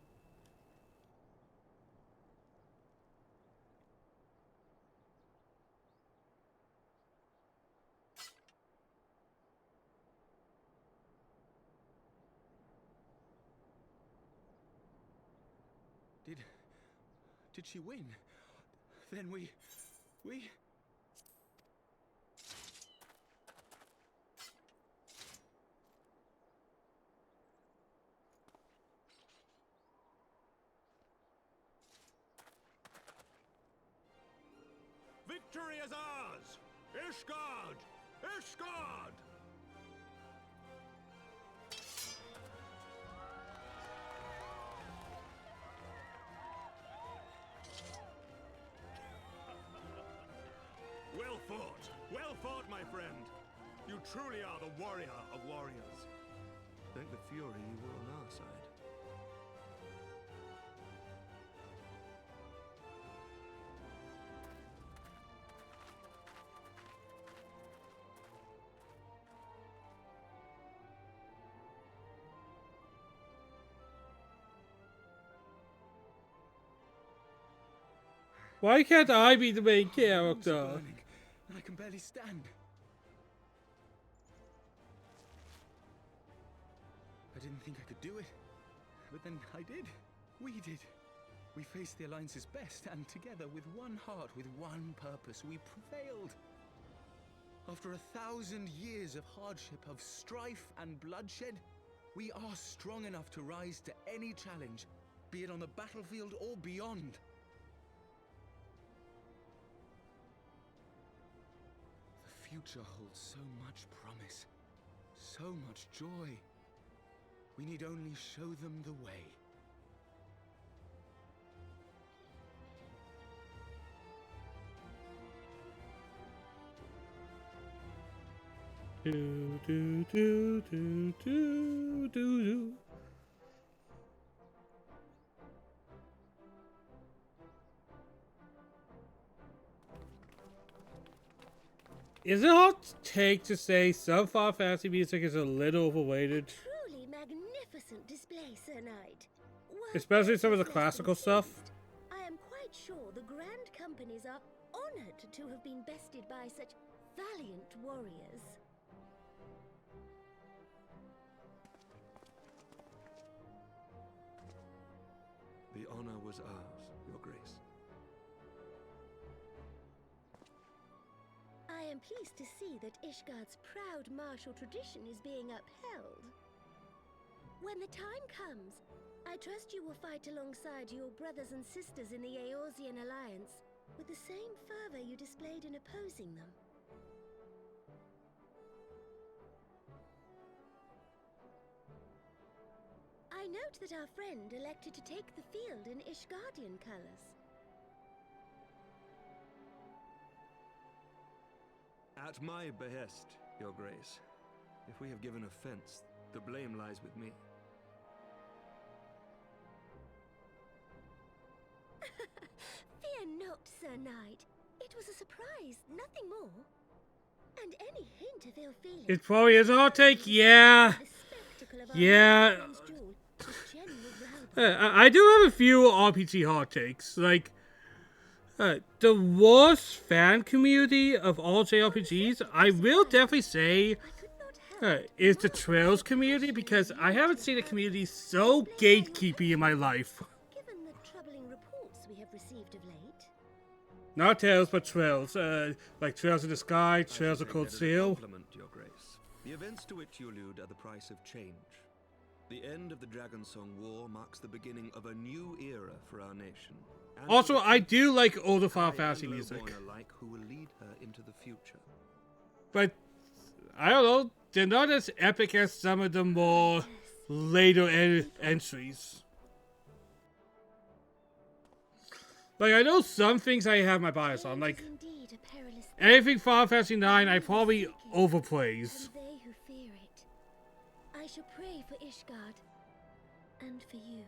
Did she win? Then we... Victory is ours! Ishgard! Ishgard! Well fought! Well fought, my friend! You truly are the warrior of warriors. Thank the Fury you were on our side. Why can't I be the main I'm character? burning, and I can barely stand. I didn't think I could do it, but then I did. We did. We faced the Alliance's best, and together, with one heart, with one purpose, we prevailed. After 1,000 years of hardship, of strife and bloodshed, we are strong enough to rise to any challenge, be it on the battlefield or beyond. The future holds so much promise, so much joy. We need only show them the way. Do, do, do, do, do, do, do. Is it hot take to say some Final Fantasy music is a little overrated? Truly magnificent display, Sir Knight. Worth Especially some of the every classical second stuff. taste. I am quite sure the Grand Companies are honored to have been bested by such valiant warriors. The honor was ours, Your Grace. I am pleased to see that Ishgard's proud martial tradition is being upheld. When the time comes, I trust you will fight alongside your brothers and sisters in the Eorzean Alliance with the same fervor you displayed in opposing them. I note that our friend elected to take the field in Ishgardian colors. At my behest, Your Grace. If we have given offense, the blame lies with me. Fear not, Sir Knight. It was a surprise, nothing more. And any hint of ill feeling... It probably is a hot take, yeah. The spectacle of our Yeah. friend's duel is general rout. I do have a few RPG hot takes. Like, the worst fan community of all JRPGs, I will definitely say, I could not help is the Trails community, because I haven't seen a community so gatekeepy in my life. given the troubling reports we have received of late. Not Trails, but Trails. Like Trails in the Sky, Trails of I should Cold take that as a Steel. compliment, Your Grace. The events to which you allude are the price of change. The end of the Dragonsong War marks the beginning of a new era for our nation. And for Also, the I do like older High Final and Fantasy Lowborn music. alike who will lead her into the future. But, I don't know, they're not as epic as some of the more later entries. Like, I know some things I have my bias on, like, It is indeed a perilous anything Final Fantasy 9 I probably overpraise. and they who fear it. I shall pray for Ishgard and for you.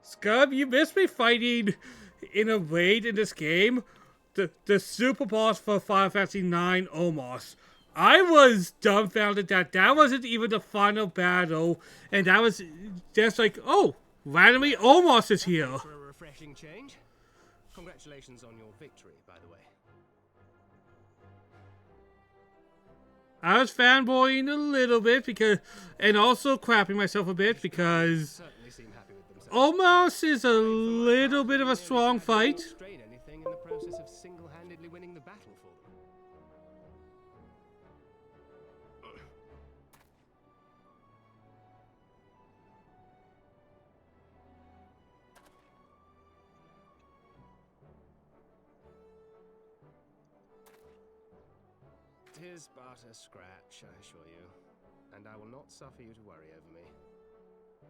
Scub, you missed me fighting in a raid in this game. The super boss for Final Fantasy 9 Omos. I was dumbfounded that that wasn't even the final battle, and that was just like, oh, randomly Omos is here. For a refreshing change. Congratulations on your victory, by the way. I was fanboying a little bit because, and also crapping myself a bit because Certainly seem happy with themselves. Omos is a little bit of a strong fight. Strain anything in the process of single-handedly winning the battle for them. Tis but a scratch, I assure you, and I will not suffer you to worry over me.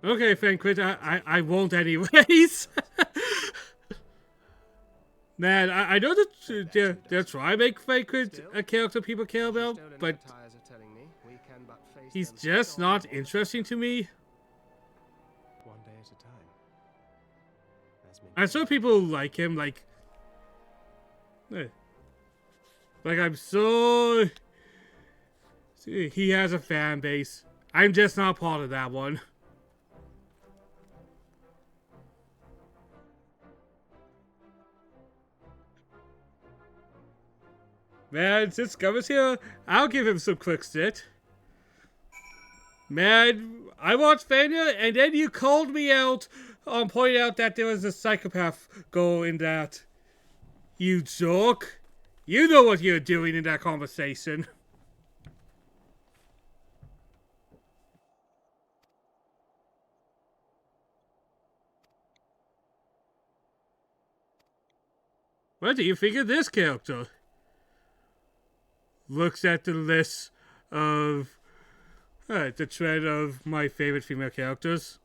Okay, Fanquid, I won't anyways. Man, I know that they're trying to make Fanquid a character people care about, Stolen but tires are telling me we can but face he's them just head-on. not interesting to me. One day at a time. As I saw people like him, like I'm so... He has a fan base. I'm just not part of that one. Man, since Scum is here, I'll give him some quick sit. Man, I watched Fania, and then you called me out point out that there was a psychopath goal in that. You joke. You know what you're doing in that conversation. What do you think of this character? Looks at the list of the trend of my favorite female characters. ...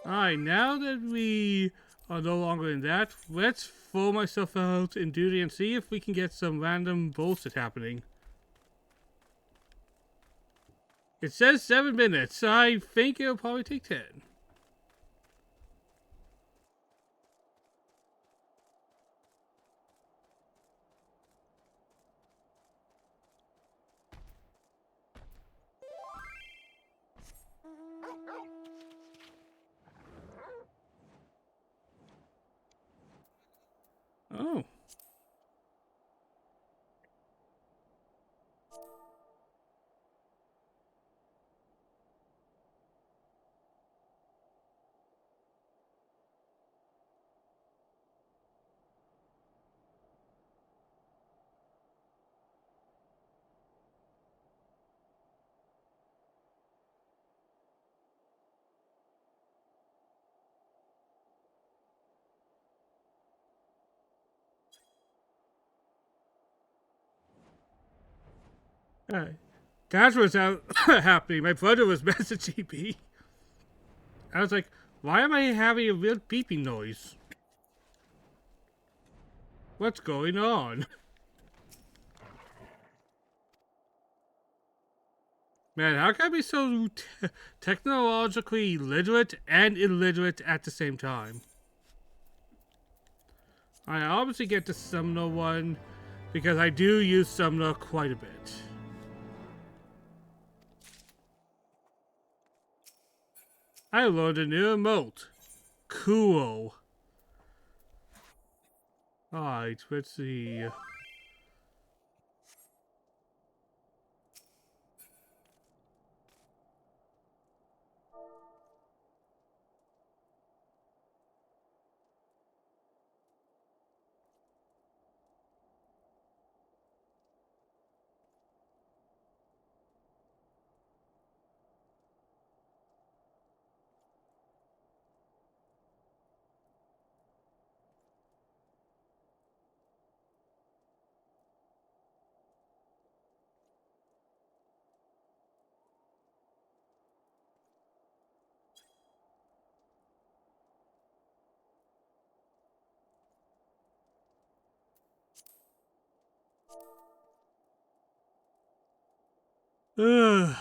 Alright, now that we are no longer in that, let's throw myself out in duty and see if we can get some random bullshit happening. It says 7 minutes. I think it'll probably take 10. Oh. That was happening. My brother was messaging me. I was like, why am I having a weird beeping noise? What's going on? Man, how can I be so technologically literate and illiterate at the same time? I obviously get the Summoner one because I do use Summoner quite a bit. I learned a new emote. Cool. Alright, let's see. Ugh.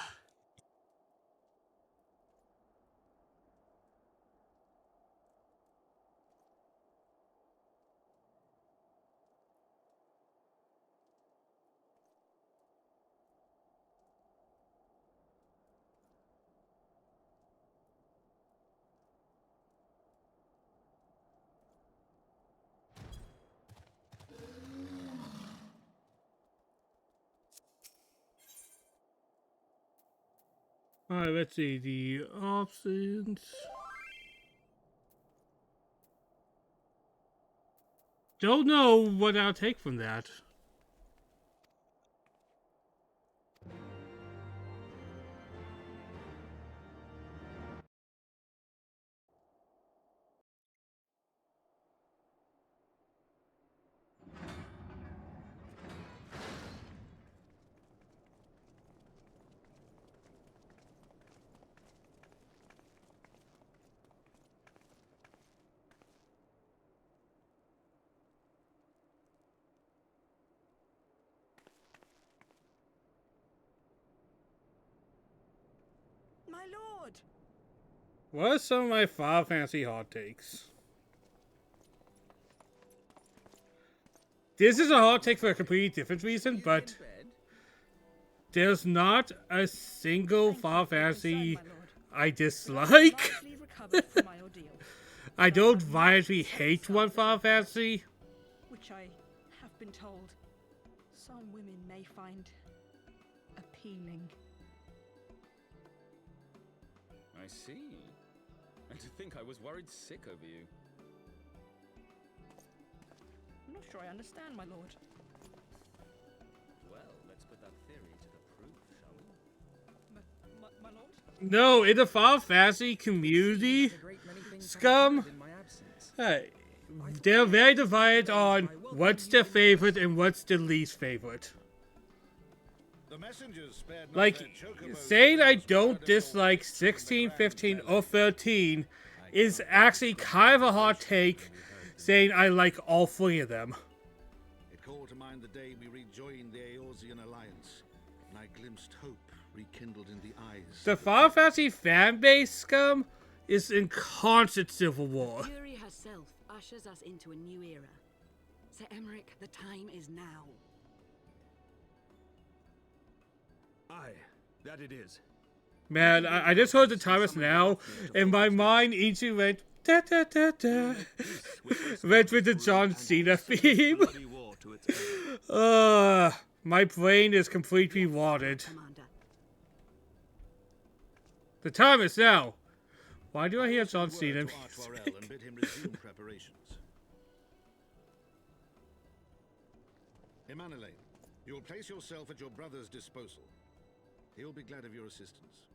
Alright, let's see the options. Don't know what I'll take from that. My lord! What are some of my Final Fantasy hot takes? This is a hot take for a completely different reason, but there's not a single Final Fantasy I dislike. I don't violently hate one Final Fantasy. Which I have been told some women may find appealing. I see. And to think I was worried sick over you. I'm not sure I understand, my lord. Well, let's put that theory to the proof, shall we? My lord? No, in the Final Fantasy community, Scum, they're very divided on what's their favorite and what's their least favorite. Like, saying I don't dislike 16, 15, or 13 is actually kind of a hot take, saying I like all three of them. It called to mind the day we rejoined the Eorzean Alliance, and I glimpsed hope rekindled in the eyes. The Final Fantasy fanbase, Scum, is in constant civil war. Fury herself ushers us into a new era. Sir Emmerich, the time is now. Aye, that it is. Man, I just heard the time is now, and my mind instantly went da da da da. Went with the John Cena theme. My brain is completely watered. The time is now. Why do I hear John Cena music? Emanuele, you will place yourself at your brother's disposal. He will be glad of your assistance.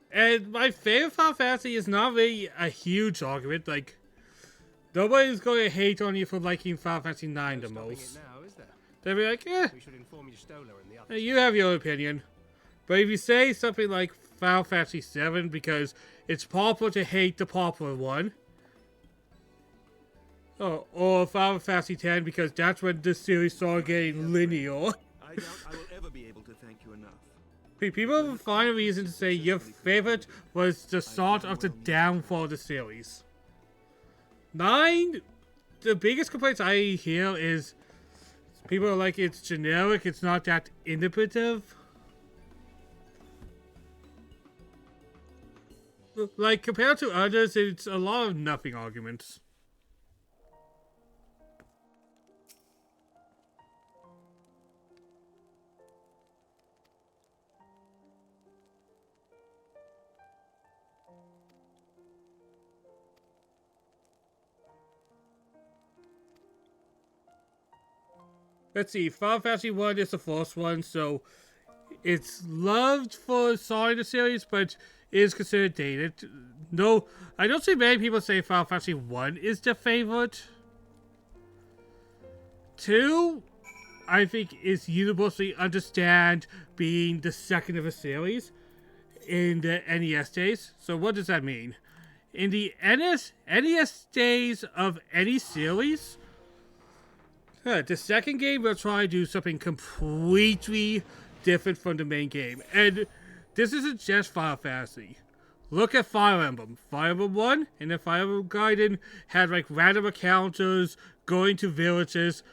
And my favorite Final Fantasy is not really a huge argument. Like, nobody's going to hate on you for liking Final Fantasy 9 the most. They'll be like, eh, you have your opinion. But if you say something like Final Fantasy 7 because it's popular to hate the popular one, or Final Fantasy 10 because that's when the series started getting linear. I doubt I will ever be able to thank you enough. People will find a reason to say your favorite was the start of the downfall of the series. 9, the biggest complaints I hear is people are like, it's generic, it's not that innovative. Like, compared to others, it's a lot of nothing arguments. Let's see, Final Fantasy 1 is the first one, so it's loved for starting the series, but is considered dated. No, I don't see many people say Final Fantasy 1 is their favorite. 2, I think, is universally understand being the second of a series in the NES days. So what does that mean? In the NES days of any series, the second game will try to do something completely different from the main game. And this isn't just Final Fantasy. Look at Fire Emblem. Fire Emblem 1 and then Fire Emblem Gaiden had like random encounters, going to villages.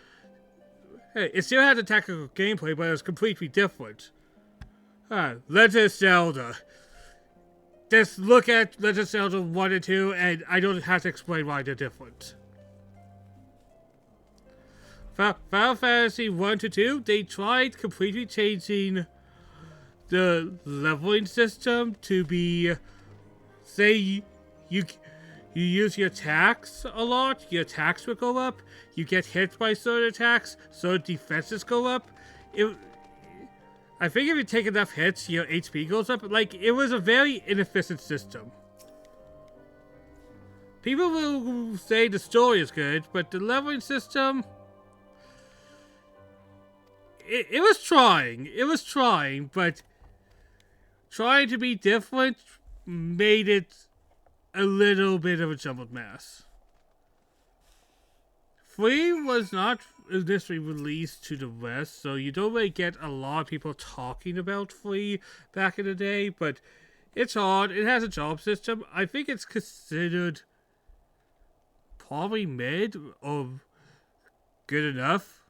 It still had the tactical gameplay, but it was completely different. Legend of Zelda. Just look at Legend of Zelda 1 and 2 and I don't have to explain why they're different. Final Fantasy 1 to 2, they tried completely changing the leveling system to be, say, you use your attacks a lot, your attacks will go up, you get hit by certain attacks, so defenses go up. I think if you take enough hits, your HP goes up. Like, it was a very inefficient system. People will say the story is good, but the leveling system... It was trying, but trying to be different made it a little bit of a jumbled mess. 3 was not initially released to the West, so you don't really get a lot of people talking about 3 back in the day, but it's hard. It has a job system. I think it's considered probably mid or good enough.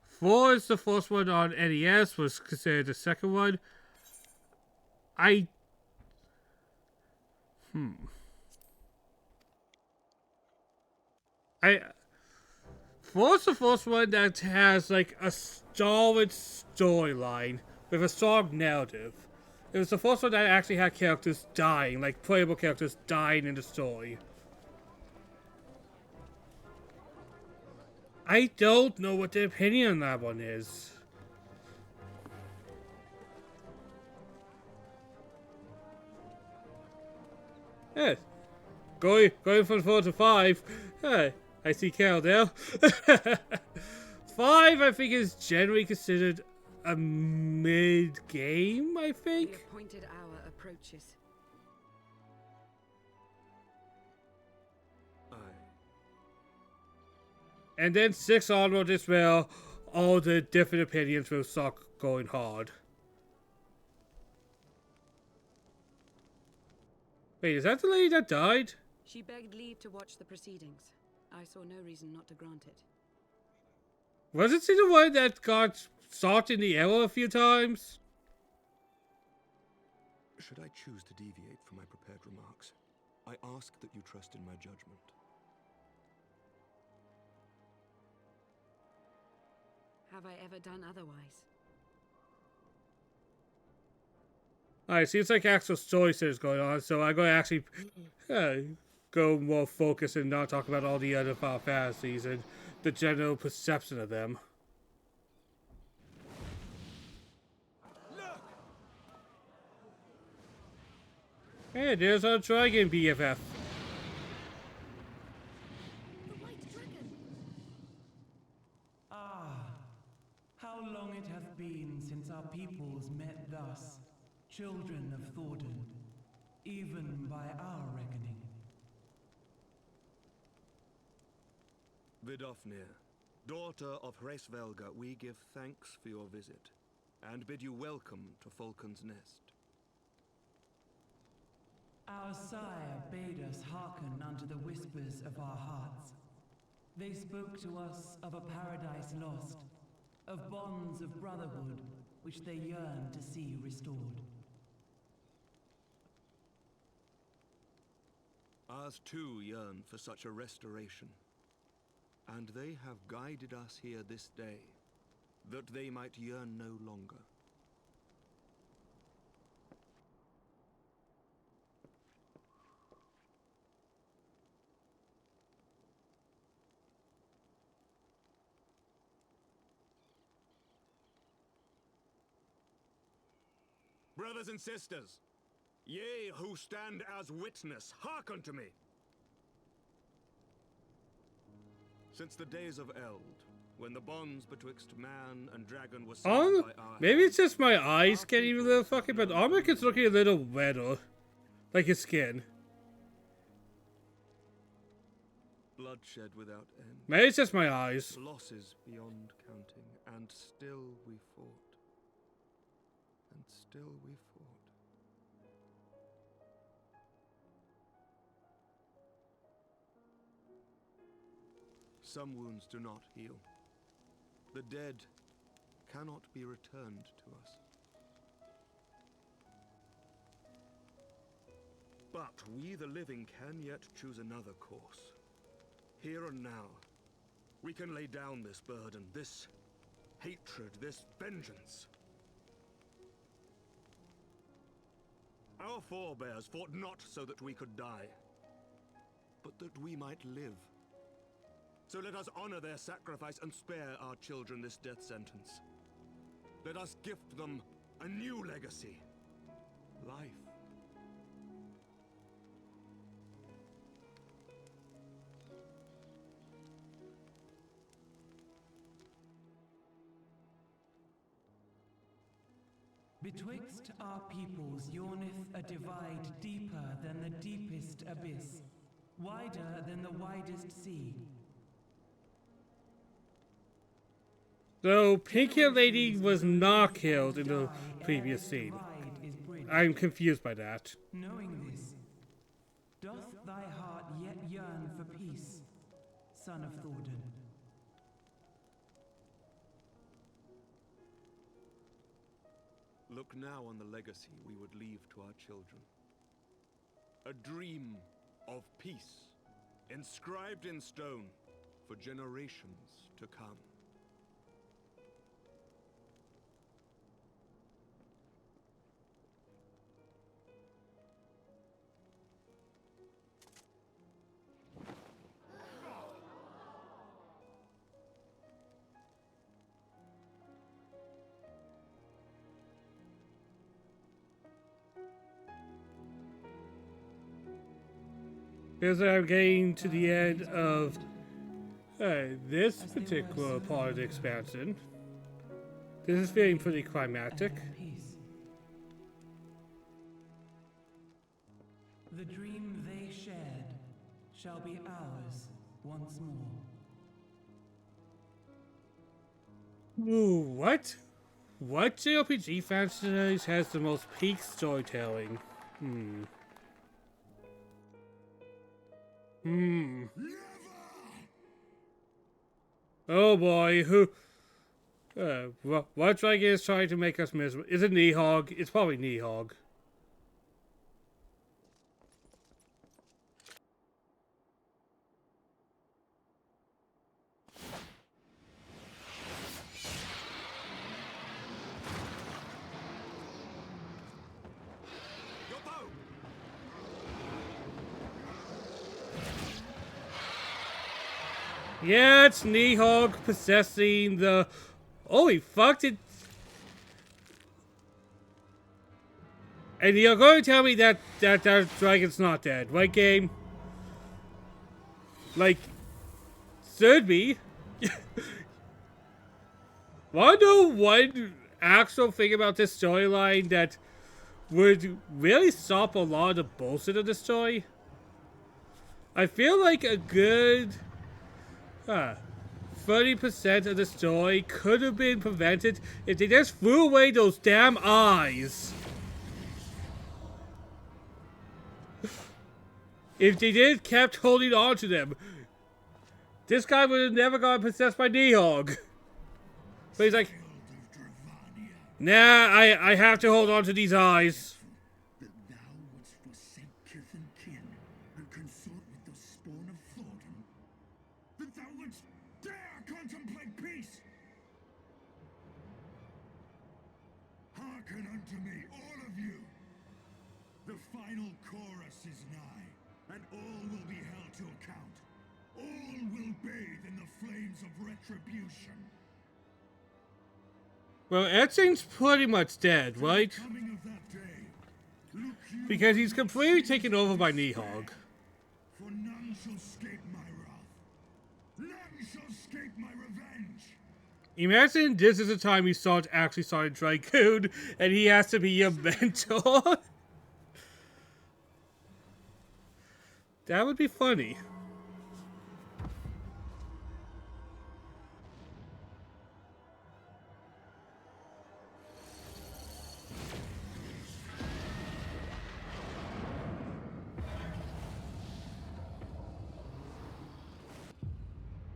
4 is the first one on NES, was considered the second one. I 4 is the first one that has like a solid storyline with a strong narrative. It was the first one that actually had characters dying, like playable characters dying in the story. I don't know what the opinion on that one is. Yeah. Going from 4 to 5. Hey, I see Carol now. 5, I think, is generally considered a mid-game, I The think. appointed hour approaches. And then 6 onward as well, all the different opinions will start going hard. Wait, is that the lady that died? She begged leave to watch the proceedings. I saw no reason not to grant it. Wasn't she the one that got shot in the arrow a few times? Should I choose to deviate from my prepared remarks, I ask that you trust in my judgment. Have I ever done otherwise? Alright, seems like actual story is going on, so I'm going to actually go more focused and not talk about all the other Final Fantasies and the general perception of them. Hey, there's our dragon BFF. The White Dragon! Ah, how long it hath been since our peoples met thus, children of Thordan, even by our reckoning. Vidofnir, daughter of Hraesvelga, we give thanks for your visit, and bid you welcome to Falcon's Nest. Our sire bade us hearken unto the whispers of our hearts. They spoke to us of a paradise lost, of bonds of brotherhood which they yearned to see restored. Ours too yearn for such a restoration, and they have guided us here this day, that they might yearn no longer. Brothers and sisters, ye who stand as witness, hearken to me. Since the days of Eld, when the bonds betwixt man and dragon were severed by our Maybe it's hands, just my eyes getting a little fucking, but Armik is looking a little redder. Like his skin. bloodshed without end, Maybe it's just my eyes. losses beyond counting, and still we fought. And still we fought. Some wounds do not heal. The dead cannot be returned to us. But we, the living, can yet choose another course. Here and now, we can lay down this burden, this hatred, this vengeance. Our forebears fought not so that we could die, but that we might live. So let us honor their sacrifice and spare our children this death sentence. Let us gift them a new legacy, life. Betwixt our peoples yawneth a divide deeper than the deepest abyss, wider than the widest sea. So, Pink-Hair Lady was not killed in the previous scene. I'm confused by that. Knowing this, Doth thy heart yet yearn for peace, son of Thordan? Look now on the legacy we would leave to our children. A dream of peace, inscribed in stone for generations to come. As I'm getting to the end of this particular part of the expansion, this is feeling pretty climactic. Peace. The dream they shared shall be ours once more. Ooh, what? What JRPG franchise has the most peak storytelling? Oh boy, who? What dragon is trying to make us miserable? Is it Nihog? It's probably Nihog. Yeah, it's Nihog possessing the... Holy fuck, it... And you're going to tell me that dragon's not dead, right, game? Like, should be. Wanna know one actual thing about this storyline that would really stop a lot of the bullshit of the story? I feel like a good... 30% of the story could have been prevented if they just threw away those damn eyes. If they did kept holding on to them, this guy would have never gotten possessed by Nihog. But he's like, nah, I have to hold on to these eyes. That thou wouldst forsake kith and kin and consort with the spawn of Thordan? That thou wouldst dare contemplate peace? Hearken unto me, all of you. The final chorus is nigh, and all will be held to account. All will bathe in the flames of retribution. Well, Etzing's pretty much dead, right? Because he's completely taken over by Nihog. For none shall escape my wrath. None shall escape my revenge. Imagine this is the time he actually started Dragoon, and he has to be your mentor. That would be funny.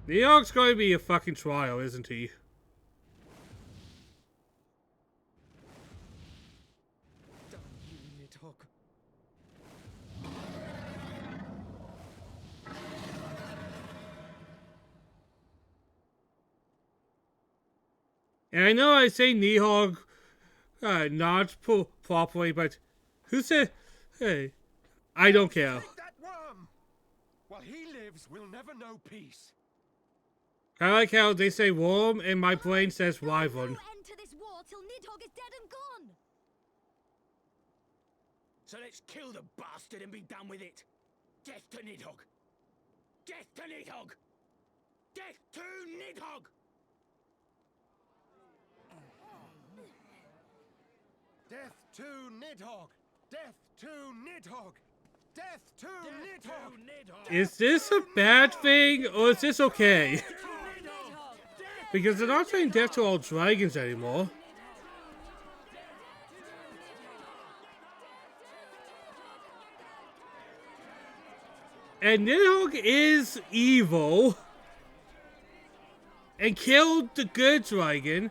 Nihog's going to be a fucking trial, isn't he? Damn you, Nidhogg. And I know I say Nihog not properly, but who said... Hey, I don't care. Take that worm! While he lives, we'll never know peace. I like how they say worm and my brain says wyvern. No end to this war till Nidhogg is dead and gone. So let's kill the bastard and be done with it. Death to Nidhogg! Death to Nidhogg! Death to Nidhogg! Death to Nidhogg! Death to Nidhogg! Death to Nidhogg! Is this a bad thing, or is this okay? Because they're not saying death to all dragons anymore. And Nidhogg is evil. And killed the good dragon.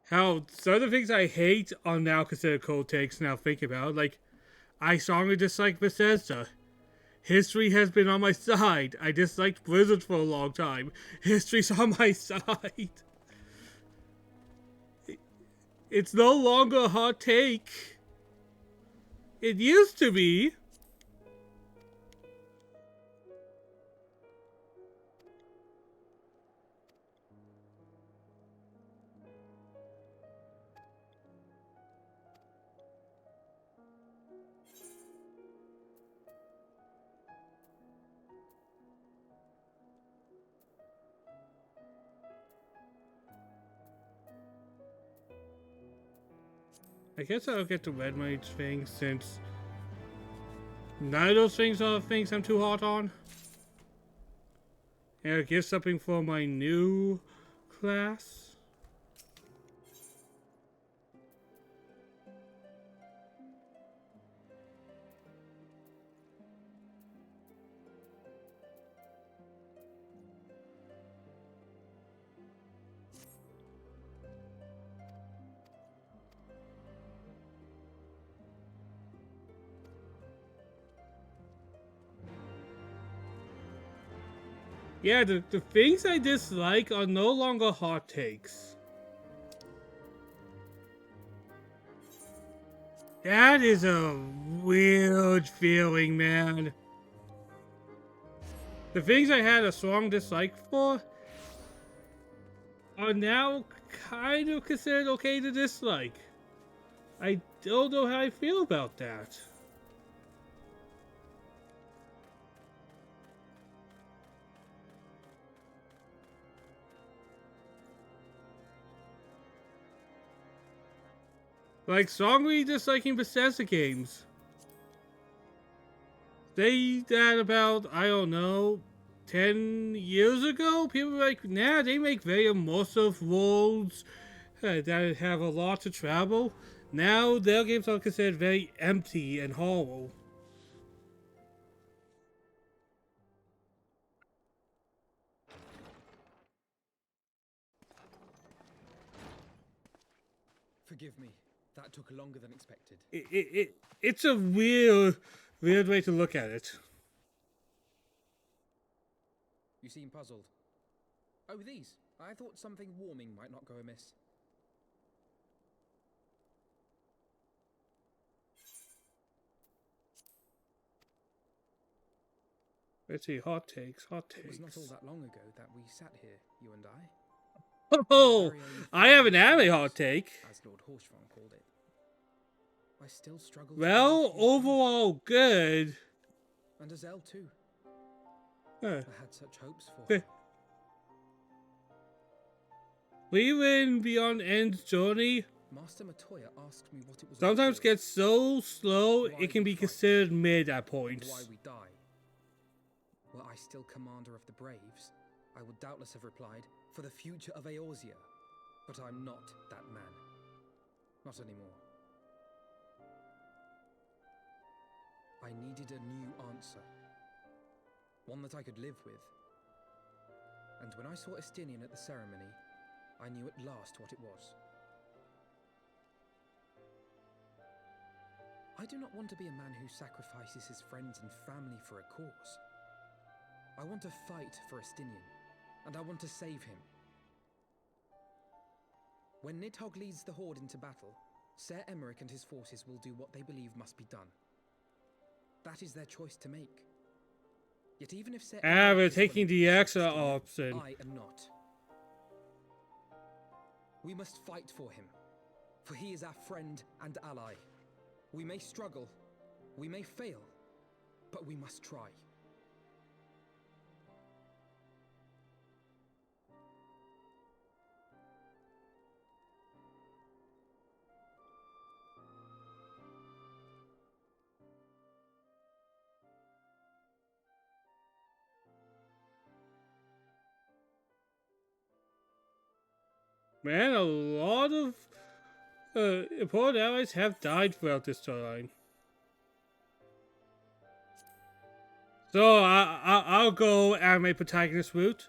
How some of the things I hate are now considered cold takes now thinking about it. Like, I strongly dislike Bethesda. History has been on my side. I disliked Blizzard for a long time. History's on my side. It's no longer a hot take. It used to be. I guess I'll get the Red Mage thing since none of those things are things I'm too hot on. And I'll give something for my new class. Yeah, the things I dislike are no longer hot takes. That is a weird feeling, man. The things I had a strong dislike for are now kind of considered okay to dislike. I don't know how I feel about that. Like, strongly disliking Bethesda games. They that about, I don't know, 10 years ago? People were like, nah, they make very immersive worlds that have a lot to travel. Now, their games are considered very empty and hollow. Forgive me. That took longer than expected. It's a weird way to look at it. You seem puzzled. Oh, these. I thought something warming might not go amiss. Let's see, hot takes. It was not all that long ago that we sat here, you and I. Oh, I have an anime hot take. As Lord Horshvon called it. I still struggle. Well, overall good. And Azel too. Huh. I had such hopes for her. Leaving Beyond End's journey Master Matoya asked me what it was. Sometimes gets so slow it can be considered mid at points. Why we die. Were I still commander of the Braves, I would doubtless have replied, for the future of Eorzea. But I'm not that man. Not anymore. I needed a new answer. One that I could live with. And when I saw Estinian at the ceremony, I knew at last what it was. I do not want to be a man who sacrifices his friends and family for a cause. I want to fight for Estinian, and I want to save him. When Nidhogg leads the Horde into battle, Ser Emeric and his forces will do what they believe must be done. That is their choice to make. Yet even if Ser Emeric we're is taking the willing to extra assist him, option. I am not. We must fight for him, for he is our friend and ally. We may struggle, we may fail, but we must try. Man, a lot of important allies have died throughout this storyline. So I'll go anime protagonist route.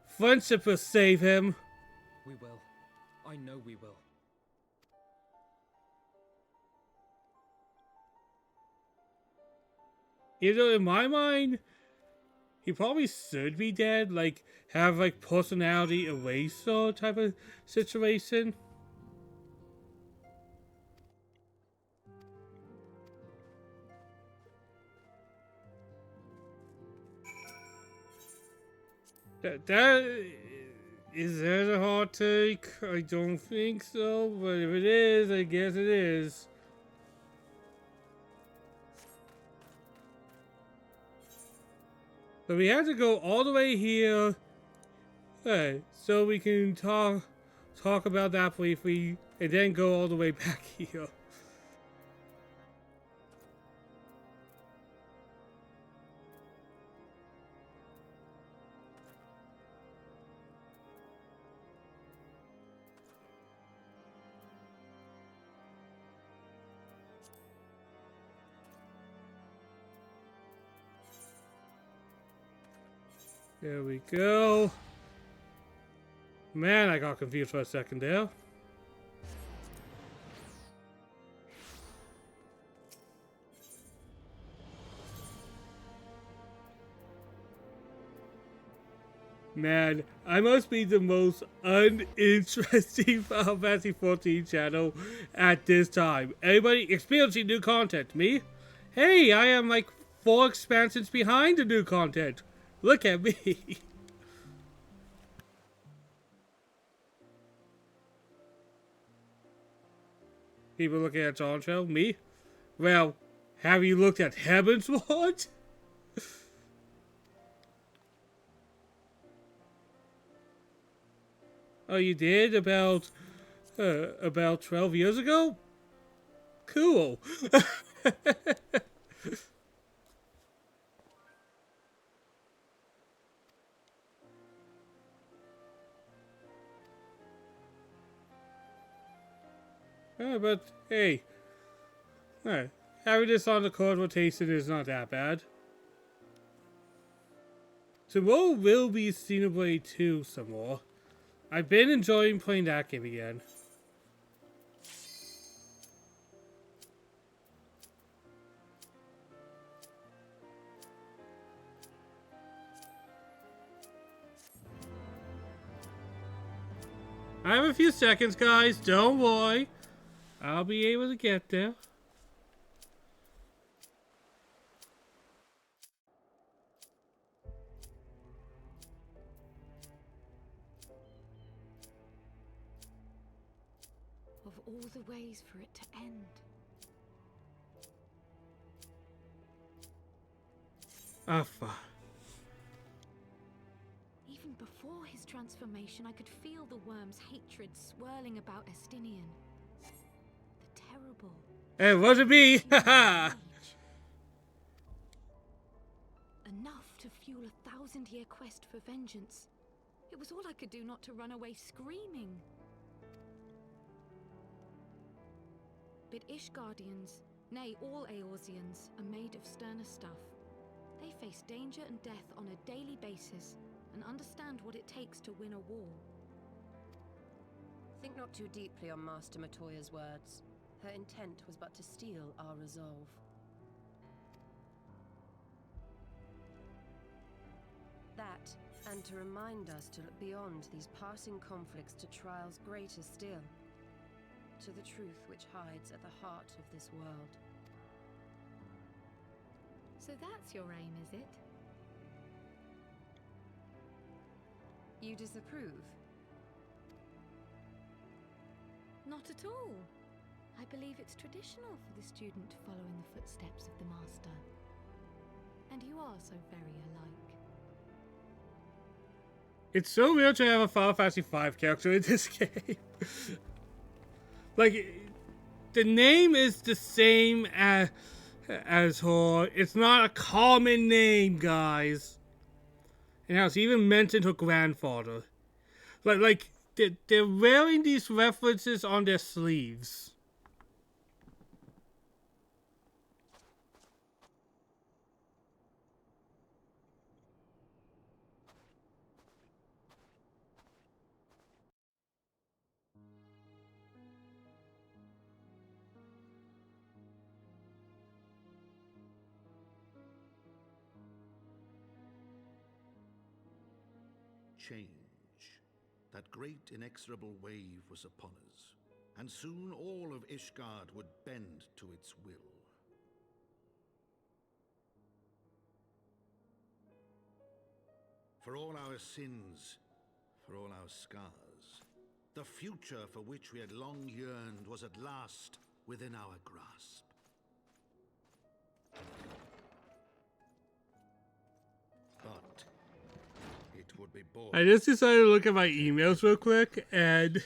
Friendship will save him. We will. I know we will. You know, in my mind, he probably should be dead. Like, have like personality eraser type of situation. That is that a hot take? I don't think so, but if it is, I guess it is. So we have to go all the way here, so we can talk about that briefly, and then go all the way back here. There we go. Man, I got confused for a second there. Man, I must be the most uninteresting Final Fantasy 14 channel at this time. Everybody experiencing new content. Me? Hey, I am like 4 expansions behind the new content. Look at me. People looking at Dawntrail? Me? Well, have you looked at Heavensward? Oh, you did? About 12 years ago? Cool. But hey, having this on the card rotation is not that bad. Tomorrow will be Xenoblade 2 some more. I've been enjoying playing that game again. I have a few seconds, guys. Don't worry. I'll be able to get there. Of all the ways for it to end. Ah, fuck. Even before his transformation, I could feel the worm's hatred swirling about Estinian. The terrible. Hey, it wasn't me! Haha! Enough to fuel a 1,000-year quest for vengeance. It was all I could do not to run away screaming. But Ishgardians, nay, all Eorzeans, are made of sterner stuff. They face danger and death on a daily basis, and understand what it takes to win a war. Think not too deeply on Master Matoya's words. Her intent was but to steal our resolve. That, and to remind us to look beyond these passing conflicts to trials greater still. To the truth which hides at the heart of this world. So that's your aim, is it? You disapprove? Not at all. I believe it's traditional for the student to follow in the footsteps of the master. And you are so very alike. It's so weird to have a Final Fantasy V character in this game. Like, the name is the same as her. It's not a common name, guys. And now she even mentioned her grandfather. Like they're wearing these references on their sleeves. Change. That great inexorable wave was upon us, and soon all of Ishgard would bend to its will. For all our sins, for all our scars, the future for which we had long yearned was at last within our grasp. But it would be boring. I just decided to look at my emails real quick, and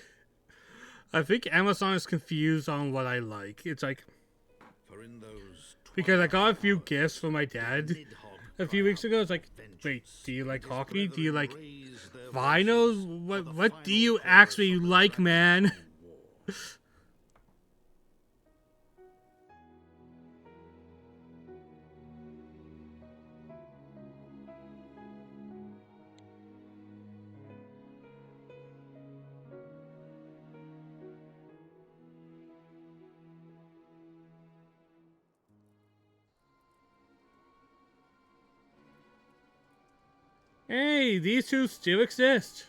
I think Amazon is confused on what I like. It's like, because I got a few gifts from my dad a few weeks ago. It's like, wait, do you like hockey? Do you like vinyls? What do you actually like, man? Hey, these two still exist.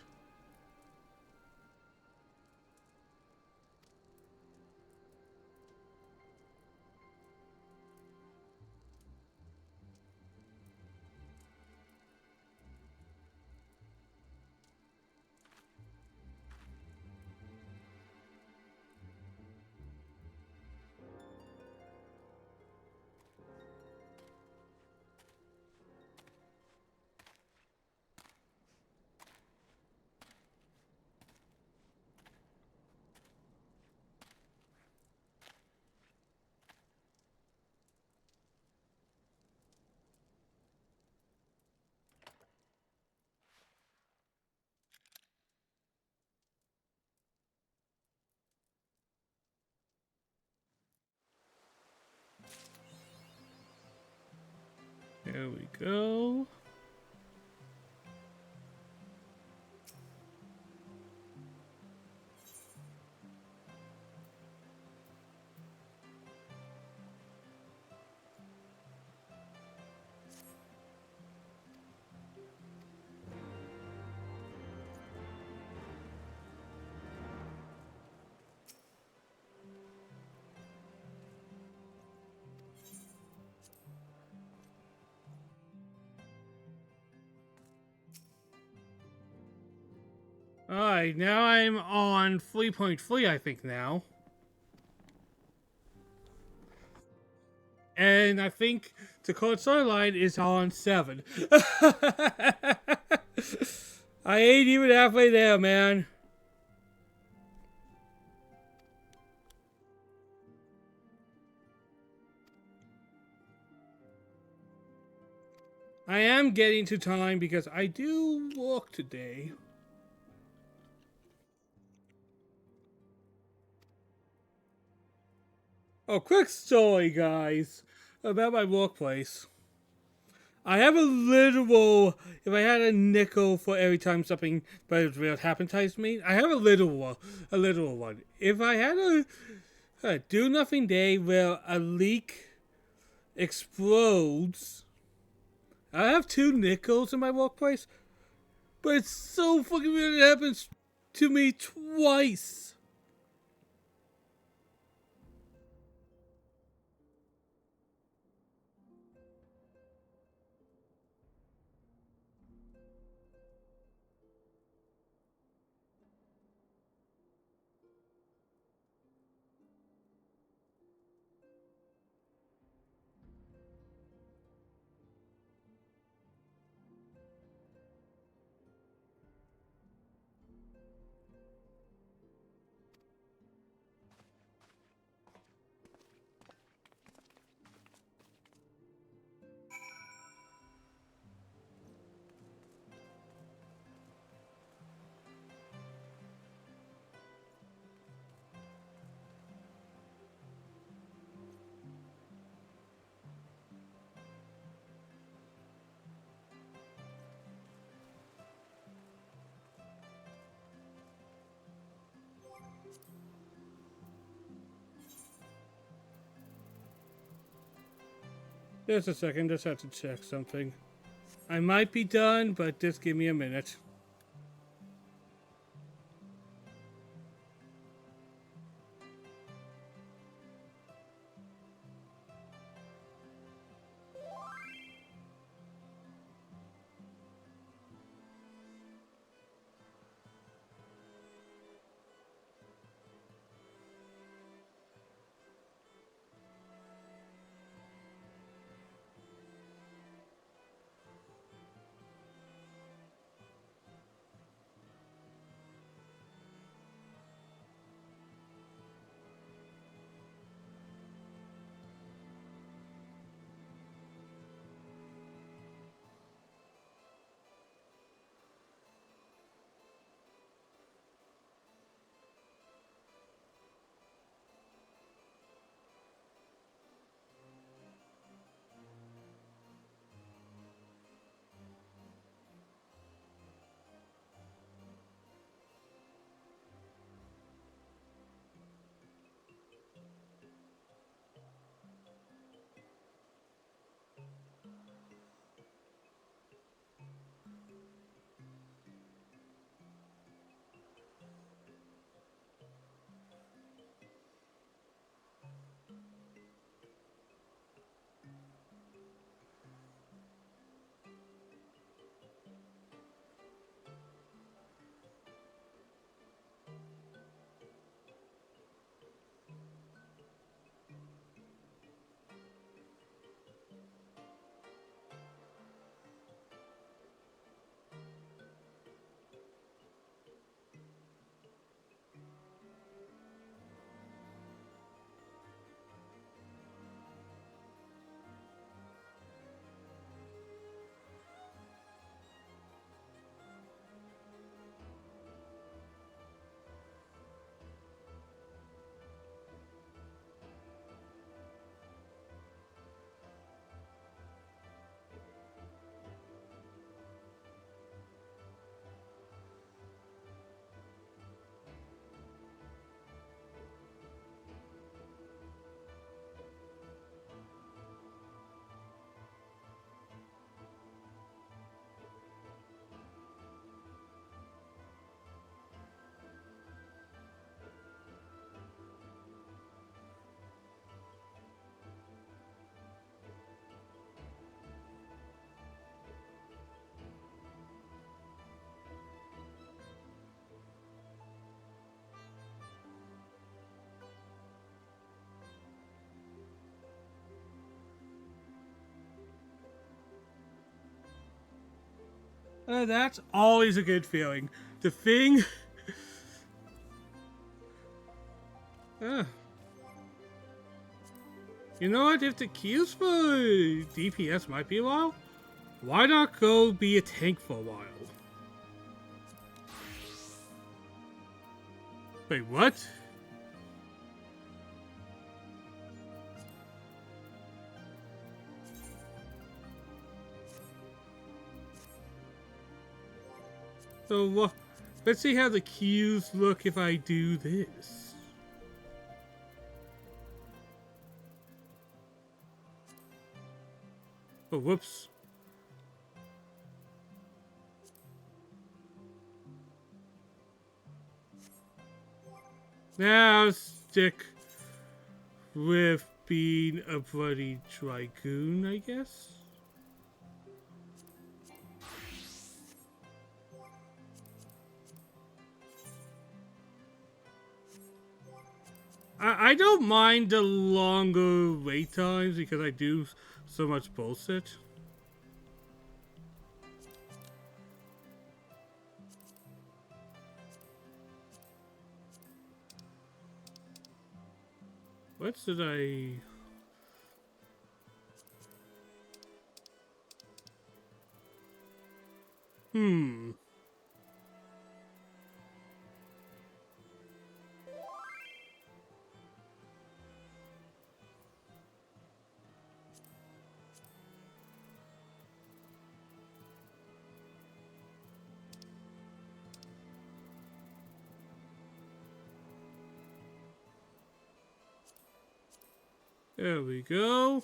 There we go. Alright, now I'm on 3.3, I think now. And I think the current storyline is on 7. I ain't even halfway there, man. I am getting to time because I do work today. Oh, quick story, guys, about my workplace. I have a literal, if I had a nickel for every time something weird happened to me, I have a literal one. If I had a do nothing day where a leak explodes, I have 2 nickels in my workplace, but it's so fucking weird it happens to me twice. Just a second, just have to check something. I might be done, but just give me a minute. That's always a good feeling. The thing... You know what? If the queues for DPS might be a while, why not go be a tank for a while? Wait, what? So, let's see how the queues look if I do this. Oh, whoops. Now stick with being a bloody dragoon, I guess? I don't mind the longer wait times because I do so much bullshit. What did I... There we go.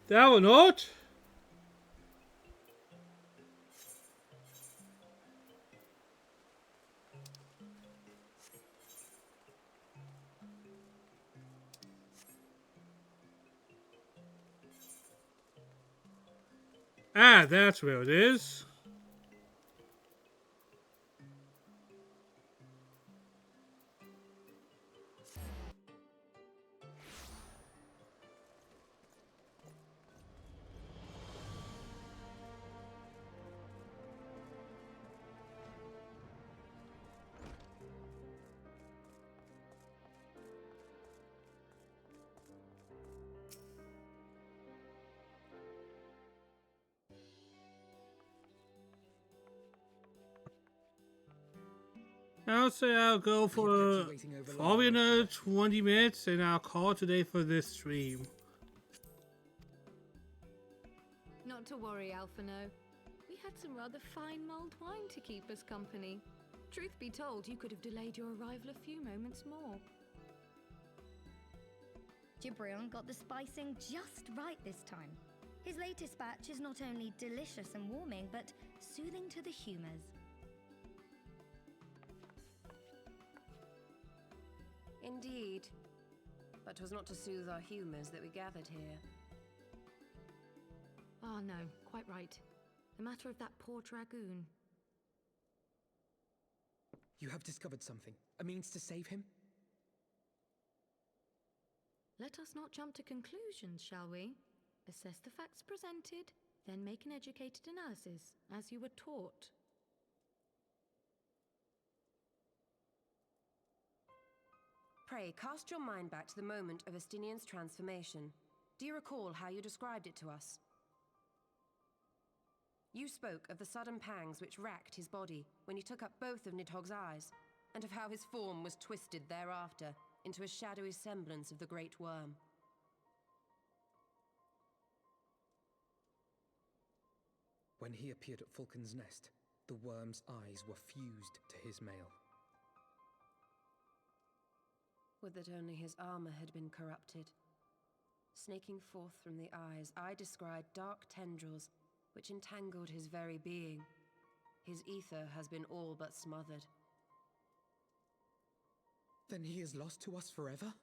That one not. Ah, that's where it is. I'll say I'll go for probably another 20 minutes and I'll call it today for this stream. Not to worry, Alphino. We had some rather fine mulled wine to keep us company. Truth be told, you could have delayed your arrival a few moments more. Gibrion got the spicing just right this time. His latest batch is not only delicious and warming, but soothing to the humours. Indeed. But 'twas not to soothe our humours that we gathered here. Ah, no, quite right. The matter of that poor dragoon. You have discovered something. A means to save him? Let us not jump to conclusions, shall we? Assess the facts presented, then make an educated analysis, as you were taught. Pray, cast your mind back to the moment of Estinian's transformation. Do you recall how you described it to us? You spoke of the sudden pangs which racked his body when he took up both of Nidhogg's eyes, and of how his form was twisted thereafter into a shadowy semblance of the Great Worm. When he appeared at Falcon's Nest, the worm's eyes were fused to his mail. Would that only his armor had been corrupted. Snaking forth from the eyes, I descried dark tendrils which entangled his very being. His ether has been all but smothered. Then he is lost to us forever?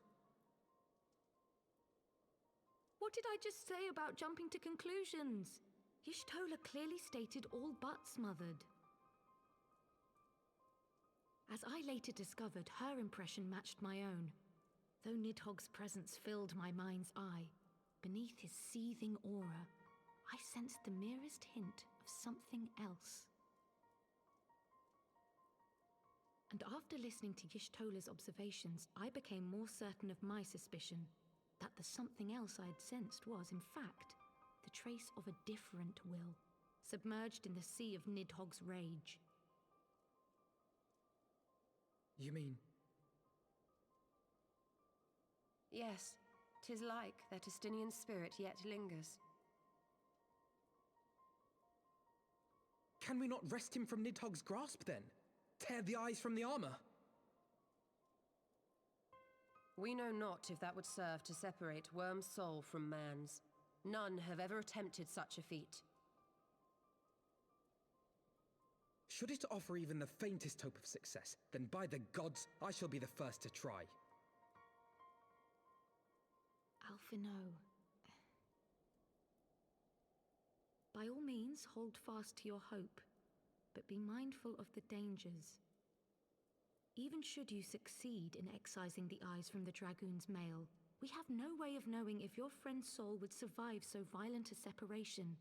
What did I just say about jumping to conclusions? Y'shtola clearly stated all but smothered. As I later discovered, her impression matched my own. Though Nidhogg's presence filled my mind's eye, beneath his seething aura, I sensed the merest hint of something else. And after listening to Y'shtola's observations, I became more certain of my suspicion that the something else I had sensed was, in fact, the trace of a different will, submerged in the sea of Nidhogg's rage. You mean? Yes, 'tis like that Estinian spirit yet lingers. Can we not wrest him from Nidhogg's grasp then? Tear the eyes from the armor? We know not if that would serve to separate Worm's soul from man's. None have ever attempted such a feat. Should it offer even the faintest hope of success, then by the gods, I shall be the first to try. Alphino. By all means, hold fast to your hope, but be mindful of the dangers. Even should you succeed in excising the eyes from the dragoon's mail, we have no way of knowing if your friend's soul would survive so violent a separation.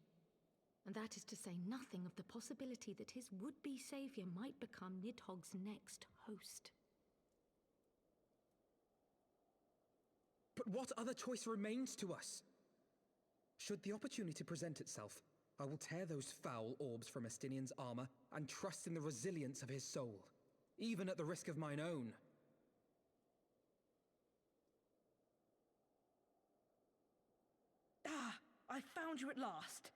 And that is to say nothing of the possibility that his would-be savior might become Nidhogg's next host. But what other choice remains to us? Should the opportunity present itself, I will tear those foul orbs from Estinian's armor and trust in the resilience of his soul, even at the risk of mine own. Ah, I found you at last.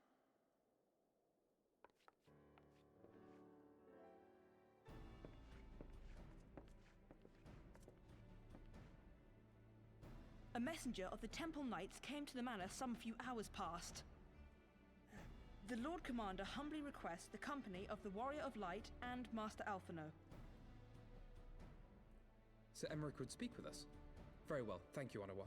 A messenger of the Temple Knights came to the manor some few hours past. The Lord Commander humbly requests the company of the Warrior of Light and Master Alphino. Sir Emmerich would speak with us. Very well, thank you, Onawa.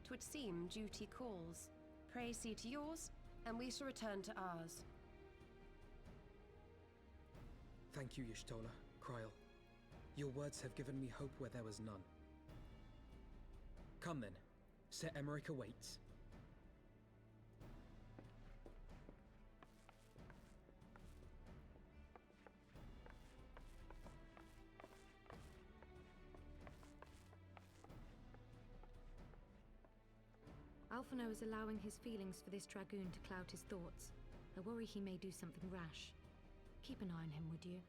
'Twould seem duty calls. Pray see to yours, and we shall return to ours. Thank you, Y'shtola, Kryl. Your words have given me hope where there was none. Come then. Sir Emmerich awaits. Alphino is allowing his feelings for this dragoon to cloud his thoughts. I worry he may do something rash. Keep an eye on him, would you?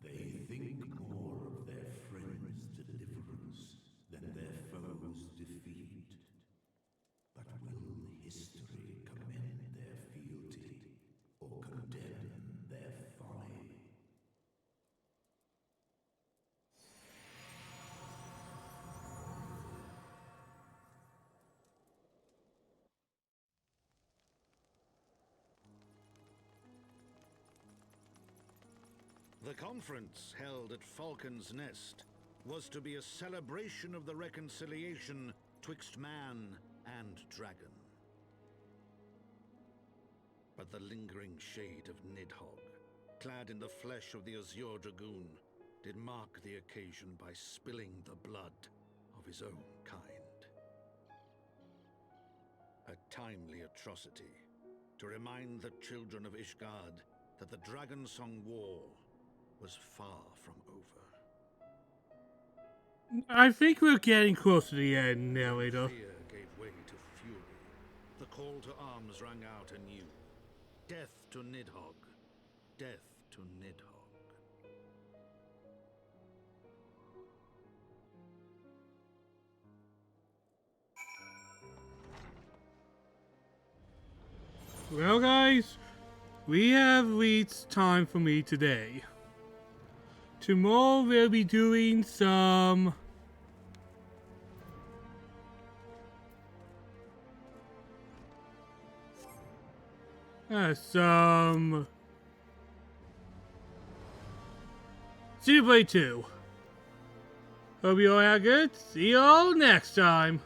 They think more of their friends' deliverance than their foes' defeat. But will history commend their fealty or condemn their folly? The conference held at Falcon's Nest was to be a celebration of the reconciliation twixt man and dragon. But the lingering shade of Nidhogg, clad in the flesh of the Azure Dragoon, did mark the occasion by spilling the blood of his own kind. A timely atrocity to remind the children of Ishgard that the Dragonsong War was far from over. I think we're getting close to the end, narrator. Fear gave way to fury. The call to arms rang out anew. Death to Nidhogg. Death to Nidhogg. Well, guys, we have reached time for me today. Tomorrow we'll be doing some Xenoblade 2. Hope you all had good. See you all next time.